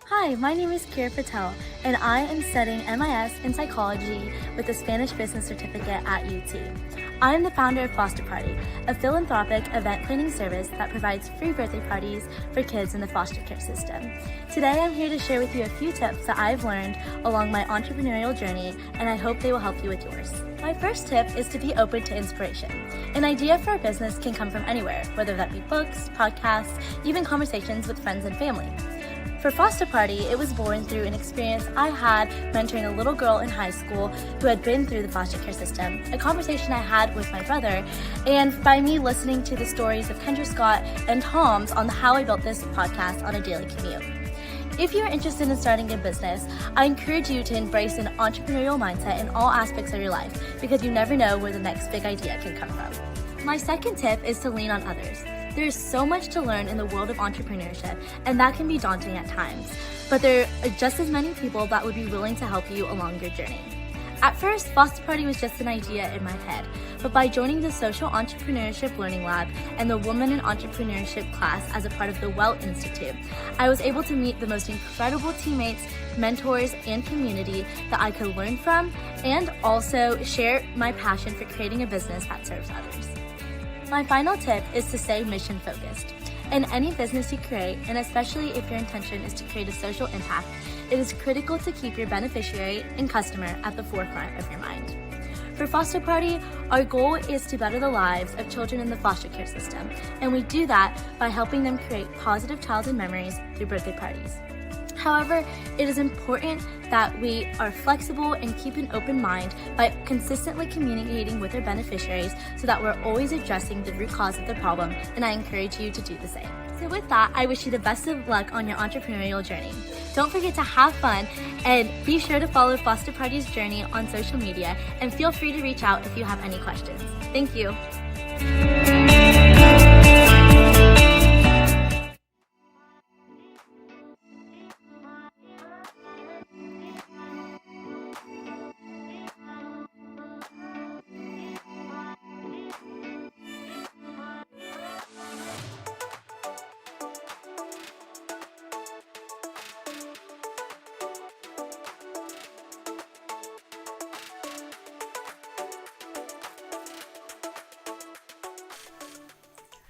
Hi, my name is Kira Patel, and I am studying MIS in psychology with a Spanish business certificate at UT. I am the founder of Foster Party, a philanthropic event planning service that provides free birthday parties for kids in the foster care system. Today, I'm here to share with you a few tips that I've learned along my entrepreneurial journey, and I hope they will help you with yours. My first tip is to be open to inspiration. An idea for a business can come from anywhere, whether that be books, podcasts, even conversations with friends and family. For Foster Party, it was born through an experience I had mentoring a little girl in high school who had been through the foster care system, a conversation I had with my brother, and by me listening to the stories of Kendra Scott and Tom's on the How I Built This podcast on a daily commute. If you are interested in starting a business, I encourage you to embrace an entrepreneurial mindset in all aspects of your life because you never know where the next big idea can come from. My second tip is to lean on others. There is so much to learn in the world of entrepreneurship, and that can be daunting at times, but there are just as many people that would be willing to help you along your journey. At first, Foster Party was just an idea in my head, but by joining the Social Entrepreneurship Learning Lab and the Women in Entrepreneurship class as a part of the Well Institute, I was able to meet the most incredible teammates, mentors, and community that I could learn from, and also share my passion for creating a business that serves others. My final tip is to stay mission-focused. In any business you create, and especially if your intention is to create a social impact, it is critical to keep your beneficiary and customer at the forefront of your mind. For Foster Party, our goal is to better the lives of children in the foster care system, and we do that by helping them create positive childhood memories through birthday parties. However, it is important that we are flexible and keep an open mind by consistently communicating with our beneficiaries so that we're always addressing the root cause of the problem, and I encourage you to do the same. So with that, I wish you the best of luck on your entrepreneurial journey. Don't forget to have fun and be sure to follow Foster Party's journey on social media and feel free to reach out if you have any questions. Thank you.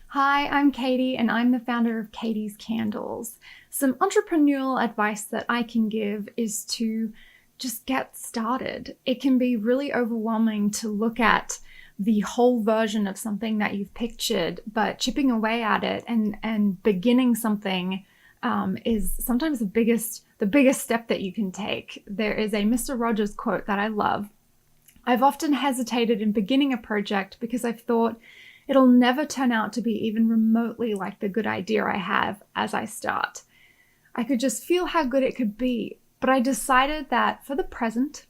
Hi, I'm Katie and I'm the founder of Katie's Candles. Some entrepreneurial advice that I can give is to just get started. It can be really overwhelming to look at the whole version of something that you've pictured, but chipping away at it and beginning something is sometimes the biggest step that you can take. There is a Mr. Rogers quote that I love. I've often hesitated in beginning a project because I've thought, it'll never turn out to be even remotely like the good idea I have as I start. I could just feel how good it could be, but I decided that for the present,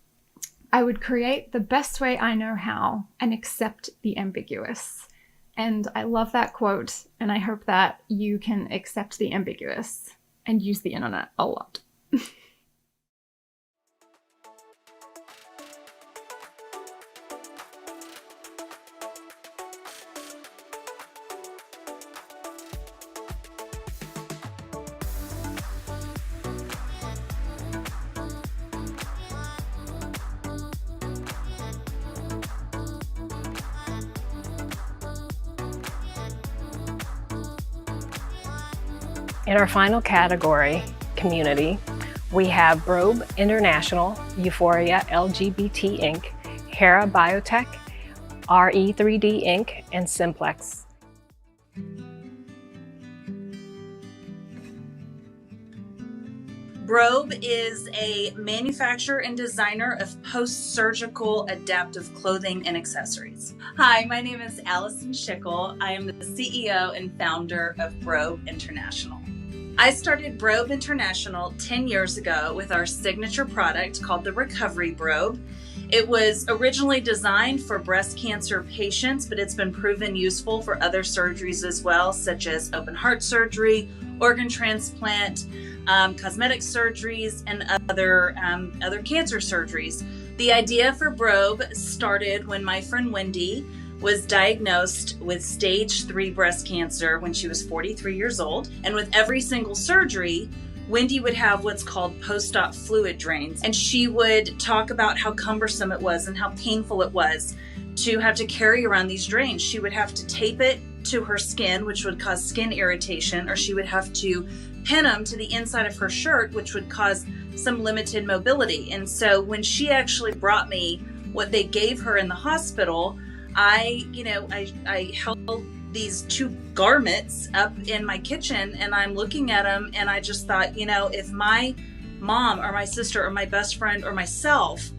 I would create the best way I know how and accept the ambiguous. And I love that quote, and I hope that you can accept the ambiguous and use the internet a lot. In our final category, community, we have Brobe International, Euphoria LGBT Inc., Hera Biotech, RE3D Inc., and Simplex. Brobe is a manufacturer and designer of post-surgical adaptive clothing and accessories. Hi, my name is Allison Schickel. I am the CEO and founder of Brobe International. I started Brobe International 10 years ago with our signature product called the Recovery Brobe. It was originally designed for breast cancer patients, but it's been proven useful for other surgeries as well, such as open heart surgery, organ transplant, cosmetic surgeries, and other cancer surgeries. The idea for Brobe started when my friend Wendy was diagnosed with stage 3 breast cancer when she was 43 years old. And with every single surgery, Wendy would have what's called post-op fluid drains. And she would talk about how cumbersome it was and how painful it was to have to carry around these drains. She would have to tape it to her skin, which would cause skin irritation, or she would have to pin them to the inside of her shirt, which would cause some limited mobility. And so when she actually brought me what they gave her in the hospital, I held these 2 garments up in my kitchen and I'm looking at them and I just thought, if my mom or my sister or my best friend or myself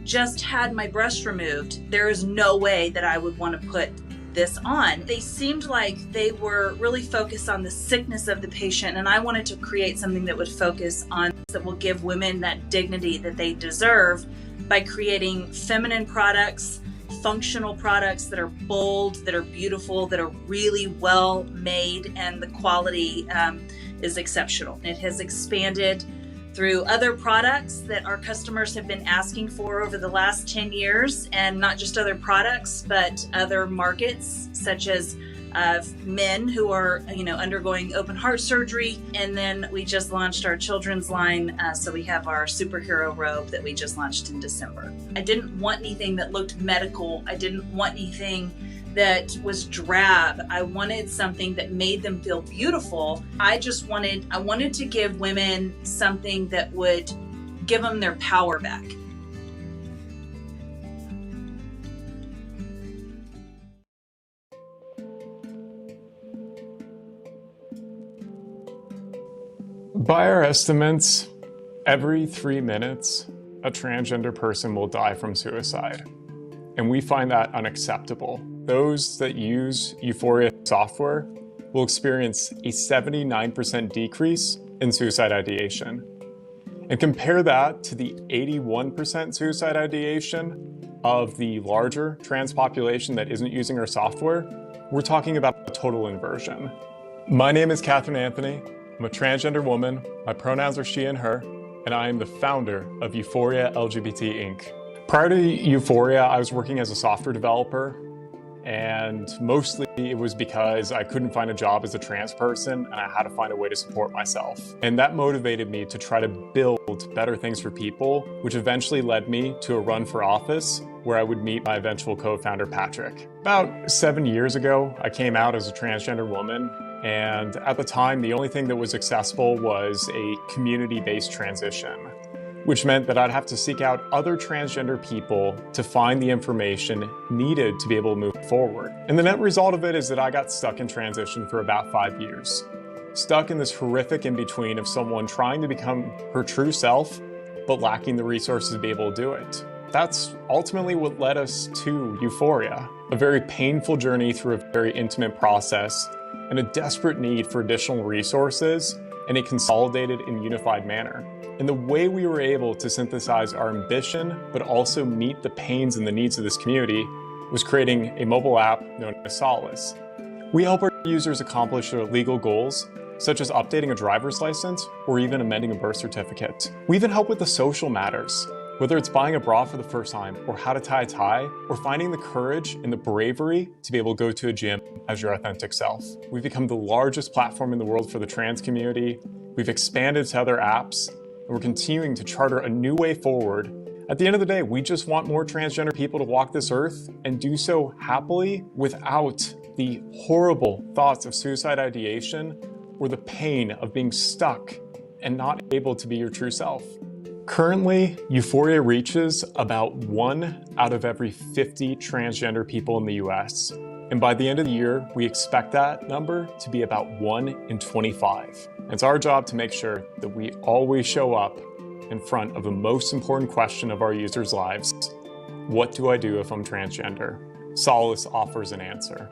just had my breast removed, there is no way that I would want to put this on. They seemed like they were really focused on the sickness of the patient, and I wanted to create something that would focus on, that will give women that dignity that they deserve by creating feminine products, functional products that are bold, that are beautiful, that are really well made, and the quality is exceptional. It has expanded through other products that our customers have been asking for over the last 10 years, and not just other products, but other markets such as men who are undergoing open heart surgery. And then we just launched our children's line, so we have our superhero robe that we just launched in December. I didn't want anything that looked medical. I didn't want anything that was drab. I wanted something that made them feel beautiful. I wanted to give women something that would give them their power back. By our estimates, every 3 minutes, a transgender person will die from suicide. And we find that unacceptable. Those that use Euphoria software will experience a 79% decrease in suicide ideation. And compare that to the 81% suicide ideation of the larger trans population that isn't using our software, we're talking about a total inversion. My name is Catherine Anthony. I'm a transgender woman. My pronouns are she and her, and I am the founder of Euphoria LGBT Inc. Prior to Euphoria, I was working as a software developer, and mostly it was because I couldn't find a job as a trans person and I had to find a way to support myself. And that motivated me to try to build better things for people, which eventually led me to a run for office where I would meet my eventual co-founder, Patrick. About 7 years ago, I came out as a transgender woman, and at the time, the only thing that was accessible was a community-based transition, which meant that I'd have to seek out other transgender people to find the information needed to be able to move forward. And the net result of it is that I got stuck in transition for about 5 years. Stuck in this horrific in-between of someone trying to become her true self, but lacking the resources to be able to do it. that's ultimately what led us to Euphoria, a very painful journey through a very intimate process and a desperate need for additional resources in a consolidated and unified manner. And the way we were able to synthesize our ambition, but also meet the pains and the needs of this community, was creating a mobile app known as Solace. We help our users accomplish their legal goals, such as updating a driver's license or even amending a birth certificate. We even help with the social matters, whether it's buying a bra for the first time or how to tie a tie, or finding the courage and the bravery to be able to go to a gym as your authentic self. We've become the largest platform in the world for the trans community. We've expanded to other apps, and we're continuing to charter a new way forward. At the end of the day, we just want more transgender people to walk this earth and do so happily without the horrible thoughts of suicide ideation or the pain of being stuck and not able to be your true self. Currently, Euphoria reaches about 1 out of every 50 transgender people in the US. And by the end of the year, we expect that number to be about 1 in 25. It's our job to make sure that we always show up in front of the most important question of our users' lives. What do I do if I'm transgender? Solace offers an answer.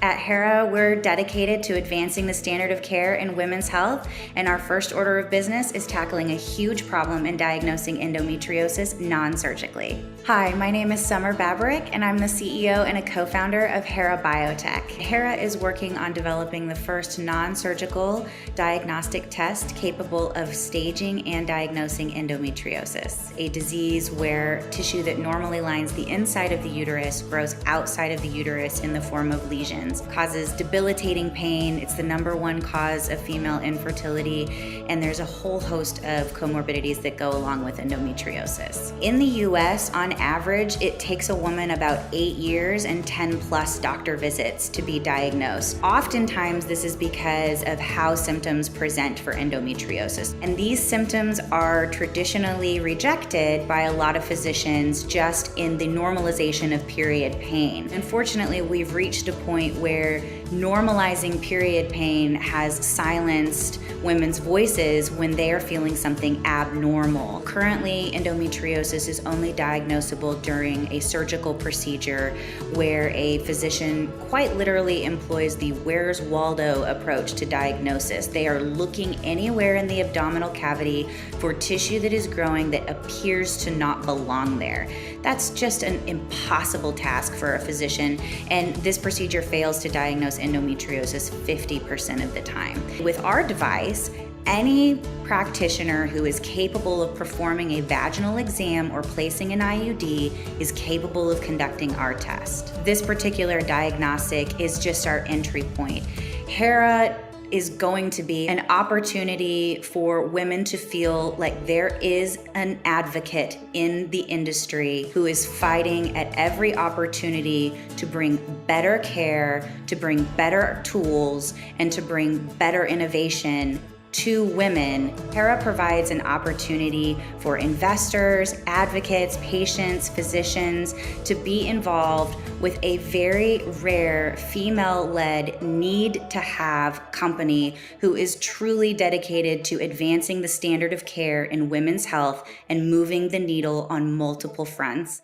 At HERA, we're dedicated to advancing the standard of care in women's health, and our first order of business is tackling a huge problem in diagnosing endometriosis non-surgically. Hi, my name is Summer Babarick, and I'm the CEO and a co-founder of HERA Biotech. HERA is working on developing the first non-surgical diagnostic test capable of staging and diagnosing endometriosis, a disease where tissue that normally lines the inside of the uterus grows outside of the uterus in the form of lesions, causes debilitating pain. It's the #1 cause of female infertility, and there's a whole host of comorbidities that go along with endometriosis. In the US, on average, it takes a woman about 8 years and 10 plus doctor visits to be diagnosed. Oftentimes, this is because of how symptoms present for endometriosis. And these symptoms are traditionally rejected by a lot of physicians just in the normalization of period pain. Unfortunately, we've reached a point where normalizing period pain has silenced women's voices when they are feeling something abnormal. Currently, endometriosis is only diagnosable during a surgical procedure where a physician quite literally employs the Where's Waldo approach to diagnosis. They are looking anywhere in the abdominal cavity for tissue that is growing that appears to not belong there. That's just an impossible task for a physician, and this procedure fails to diagnose endometriosis 50% of the time. With our device, any practitioner who is capable of performing a vaginal exam or placing an IUD is capable of conducting our test. This particular diagnostic is just our entry point. HERA is going to be an opportunity for women to feel like there is an advocate in the industry who is fighting at every opportunity to bring better care, to bring better tools, and to bring better innovation to women. HERA provides an opportunity for investors, advocates, patients, physicians to be involved with a very rare female-led need-to-have company who is truly dedicated to advancing the standard of care in women's health and moving the needle on multiple fronts.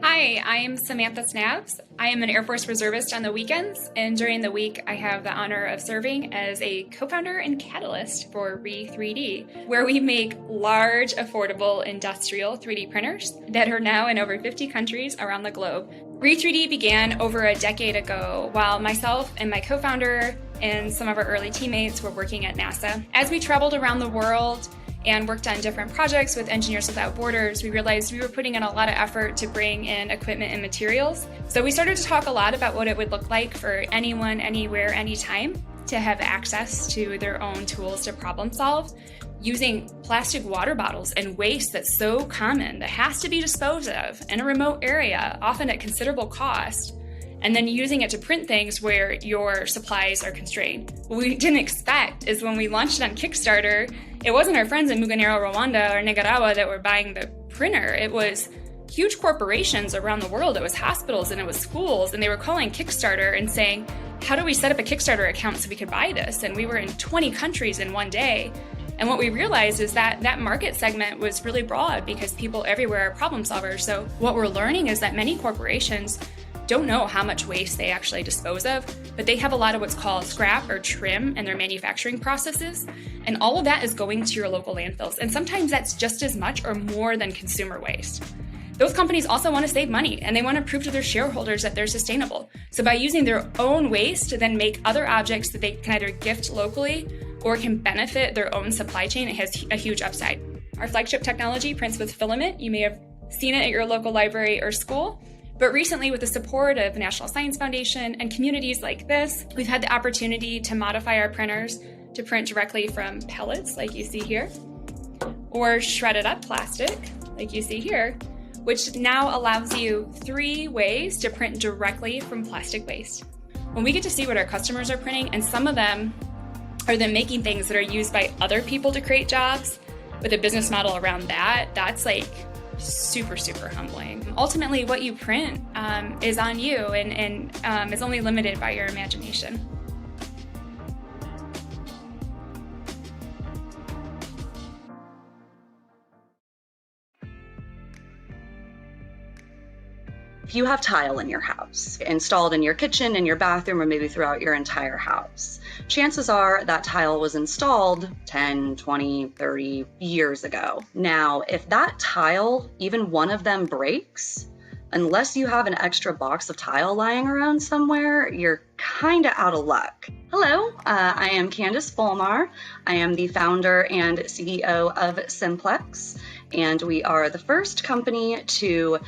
Hi, I am Samantha Snabs. I am an Air Force reservist on the weekends, and during the week I have the honor of serving as a co-founder and catalyst for Re3D, where we make large, affordable, industrial 3D printers that are now in over 50 countries around the globe. Re3D began over a decade ago while myself and my co-founder and some of our early teammates were working at NASA. As we traveled around the world and worked on different projects with Engineers Without Borders, we realized we were putting in a lot of effort to bring in equipment and materials. So we started to talk a lot about what it would look like for anyone, anywhere, anytime to have access to their own tools to problem solve, using plastic water bottles and waste that's so common that has to be disposed of in a remote area, often at considerable cost, and then using it to print things where your supplies are constrained. What we didn't expect is when we launched it on Kickstarter, it wasn't our friends in Muganero, Rwanda or Nicaragua that were buying the printer. It was huge corporations around the world. It was hospitals and it was schools, and they were calling Kickstarter and saying, how do we set up a Kickstarter account so we could buy this? And we were in 20 countries in one day. And what we realized is that that market segment was really broad because people everywhere are problem solvers. So what we're learning is that many corporations don't know how much waste they actually dispose of, but they have a lot of what's called scrap or trim in their manufacturing processes. And all of that is going to your local landfills. And sometimes that's just as much or more than consumer waste. Those companies also want to save money, and they want to prove to their shareholders that they're sustainable. So by using their own waste to then make other objects that they can either gift locally or can benefit their own supply chain, it has a huge upside. Our flagship technology prints with filament. You may have seen it at your local library or school. But recently, with the support of the National Science Foundation and communities like this, we've had the opportunity to modify our printers to print directly from pellets, like you see here, or shredded up plastic, like you see here, which now allows you 3 ways to print directly from plastic waste. When we get to see what our customers are printing, and some of them are then making things that are used by other people to create jobs, with a business model around that, that's like super, super humbling. Ultimately, what you print is on you and is only limited by your imagination. If you have tile in your house, installed in your kitchen, in your bathroom, or maybe throughout your entire house, chances are that tile was installed 10, 20, 30 years ago. Now, if that tile, even one of them breaks, unless you have an extra box of tile lying around somewhere, you're kind of out of luck. Hello, I am Candace Fulmar. I am the founder and CEO of Simplex, and we are the first company to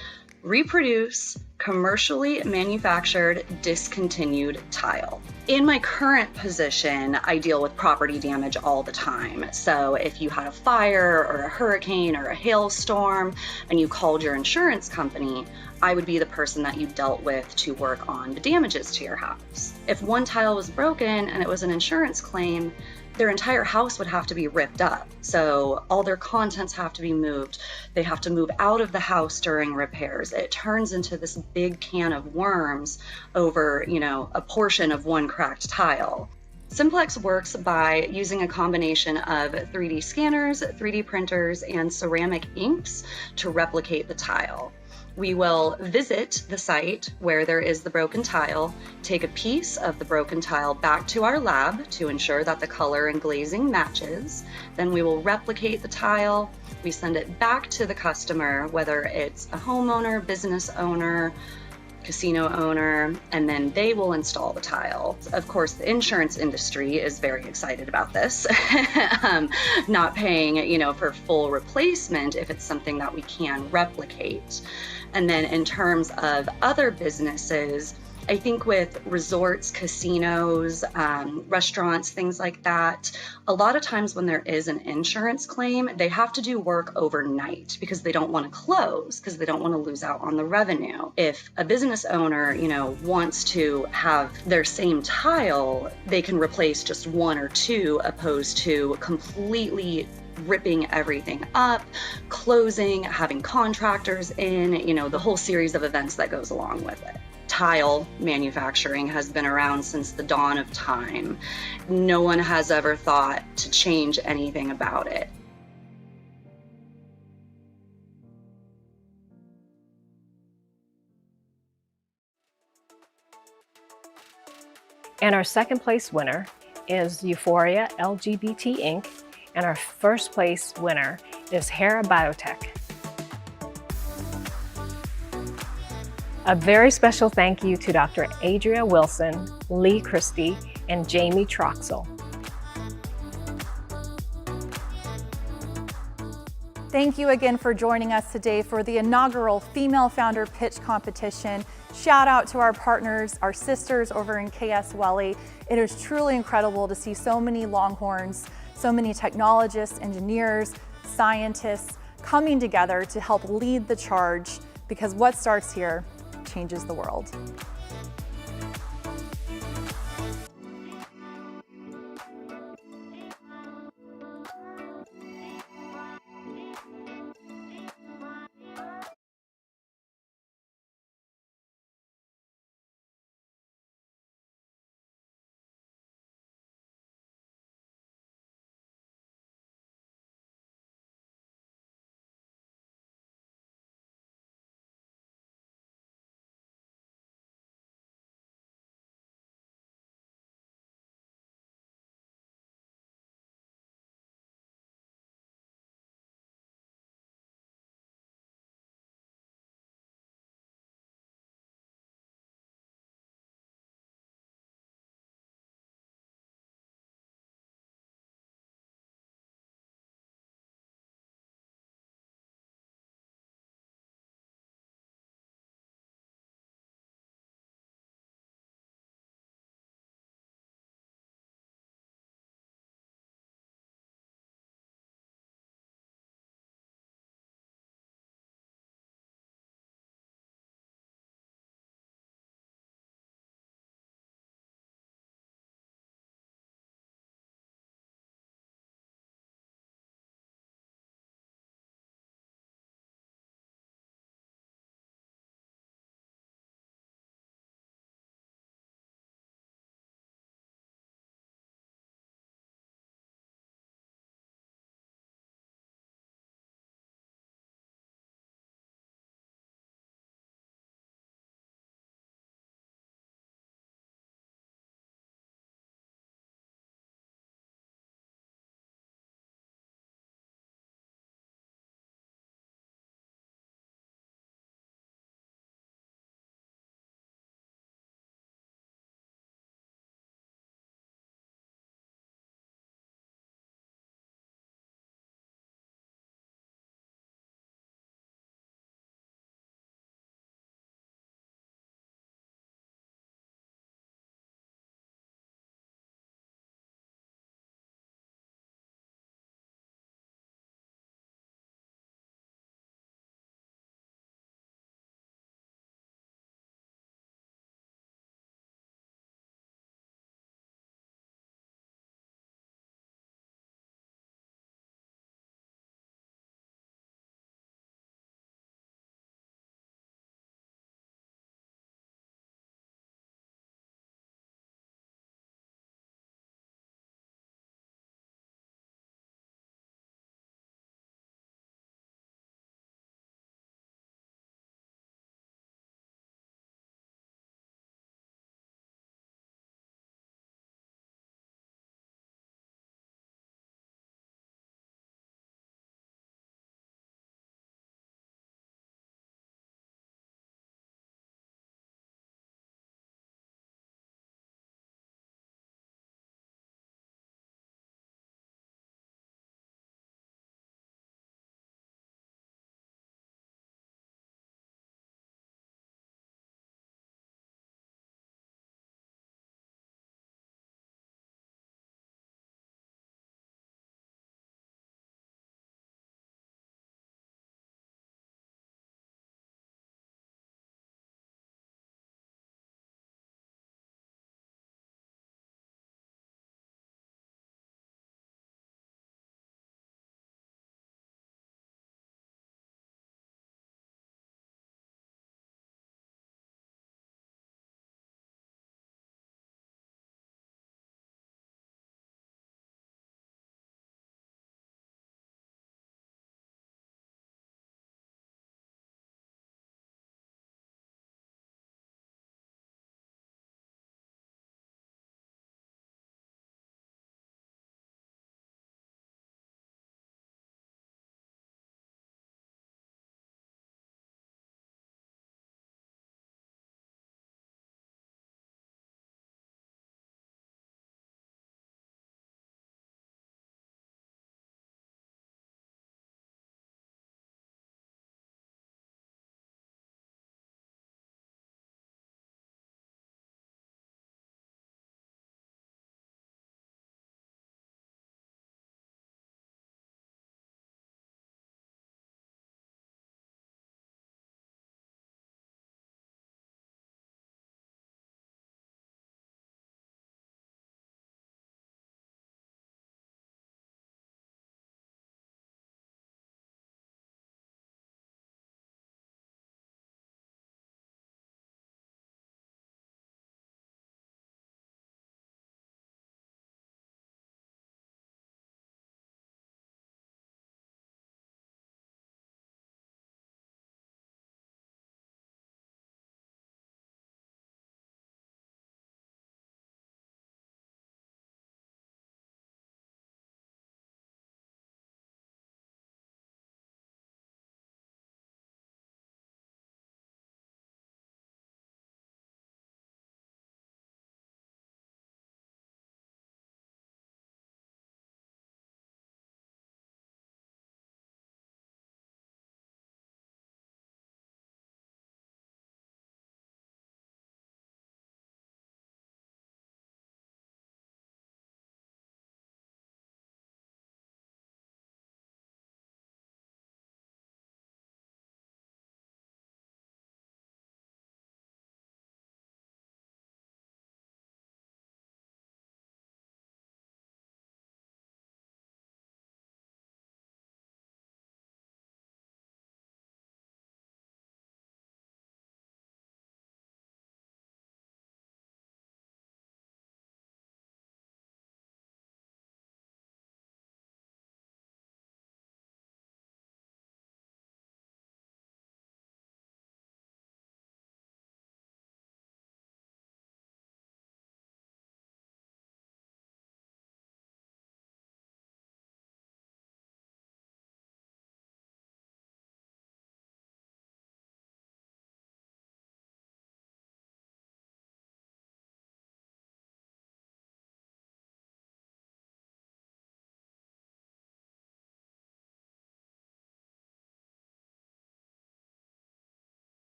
reproduce commercially manufactured discontinued tile. In my current position, I deal with property damage all the time. So if you had a fire or a hurricane or a hailstorm and you called your insurance company, I would be the person that you dealt with to work on the damages to your house. If one tile was broken and it was an insurance claim, their entire house would have to be ripped up. So all their contents have to be moved. They have to move out of the house during repairs. It turns into this big can of worms over, a portion of one cracked tile. Simplex works by using a combination of 3D scanners, 3D printers, and ceramic inks to replicate the tile. We will visit the site where there is the broken tile, take a piece of the broken tile back to our lab to ensure that the color and glazing matches. Then we will replicate the tile. We send it back to the customer, whether it's a homeowner, business owner, casino owner, and then they will install the tile. Of course, the insurance industry is very excited about this, not paying, for full replacement if it's something that we can replicate. And then in terms of other businesses, I think with resorts, casinos, restaurants, things like that, a lot of times when there is an insurance claim, they have to do work overnight because they don't want to close, because they don't want to lose out on the revenue. If a business owner, wants to have their same tile, they can replace just 1 or 2 opposed to completely ripping everything up, closing, having contractors in, the whole series of events that goes along with it. Tile manufacturing has been around since the dawn of time. No one has ever thought to change anything about it. And our second place winner is Euphoria LGBT Inc. And our first place winner is Hera Biotech. A very special thank you to Dr. Adria Wilson, Lee Christie, and Jamie Troxel. Thank you again for joining us today for the inaugural Female Founder Pitch Competition. Shout out to our partners, our sisters over in KS Welly. It is truly incredible to see so many Longhorns, so many technologists, engineers, scientists coming together to help lead the charge, because what starts here changes the world.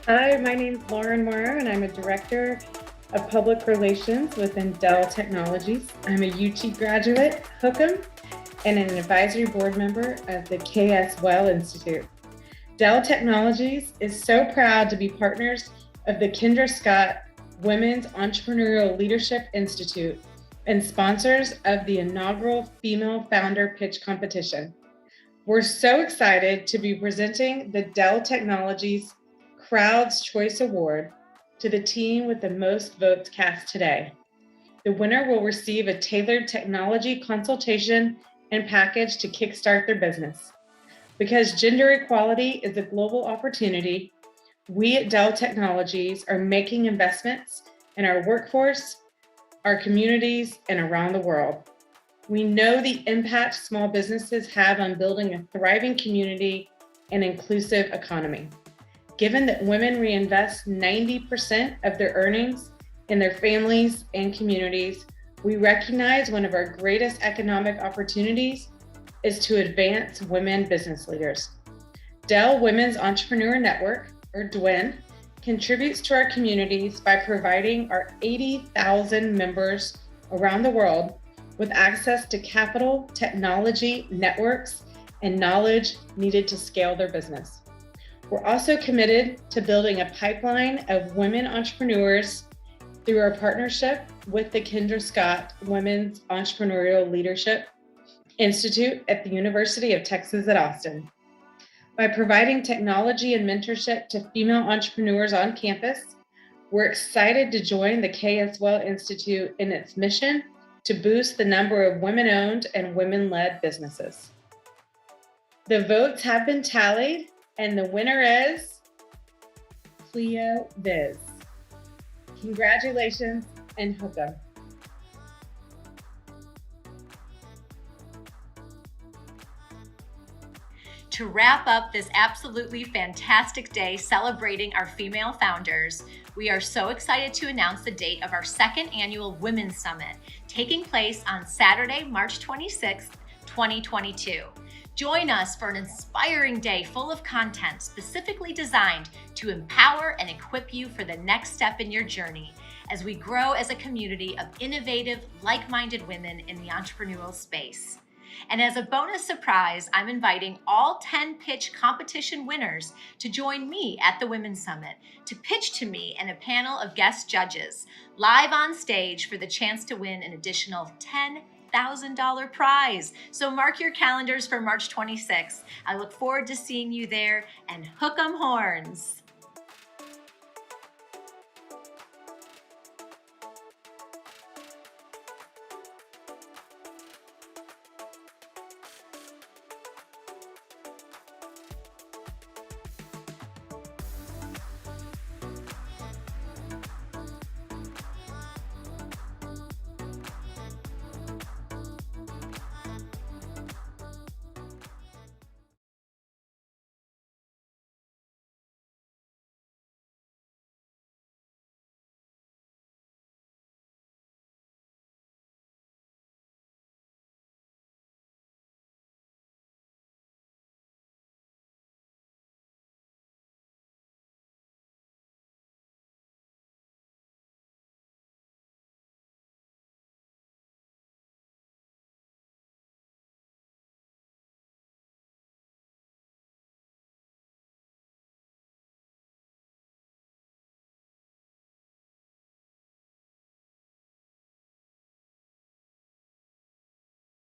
Hi, my name is Lauren Morrow, and I'm a Director of Public Relations within Dell Technologies. I'm a UT graduate, Hookham, and an advisory board member of the KS Well Institute. Dell Technologies is so proud to be partners of the Kendra Scott Women's Entrepreneurial Leadership Institute and sponsors of the inaugural Female Founder Pitch Competition. We're so excited to be presenting the Dell Technologies Crowd's Choice Award to the team with the most votes cast today. The winner will receive a tailored technology consultation and package to kickstart their business. Because gender equality is a global opportunity, we at Dell Technologies are making investments in our workforce, our communities, and around the world. We know the impact small businesses have on building a thriving community and inclusive economy. Given that women reinvest 90% of their earnings in their families and communities, we recognize one of our greatest economic opportunities is to advance women business leaders. Dell Women's Entrepreneur Network, or DWIN, contributes to our communities by providing our 80,000 members around the world with access to capital, technology, networks, and knowledge needed to scale their business. We're also committed to building a pipeline of women entrepreneurs through our partnership with the Kendra Scott Women's Entrepreneurial Leadership Institute at the University of Texas at Austin. By providing technology and mentorship to female entrepreneurs on campus, we're excited to join the KS Well Institute in its mission to boost the number of women-owned and women-led businesses. The votes have been tallied, and the winner is Cleo Viz. Congratulations and Hookham. To wrap up this absolutely fantastic day celebrating our female founders, we are so excited to announce the date of our second annual Women's Summit, taking place on Saturday, March 26th, 2022. Join us for an inspiring day full of content specifically designed to empower and equip you for the next step in your journey as we grow as a community of innovative, like-minded women in the entrepreneurial space. And as a bonus surprise, I'm inviting all 10 pitch competition winners to join me at the Women's Summit to pitch to me and a panel of guest judges live on stage for the chance to win an additional $10,000 prize. So mark your calendars for March 26th. I look forward to seeing you there, and hook 'em horns.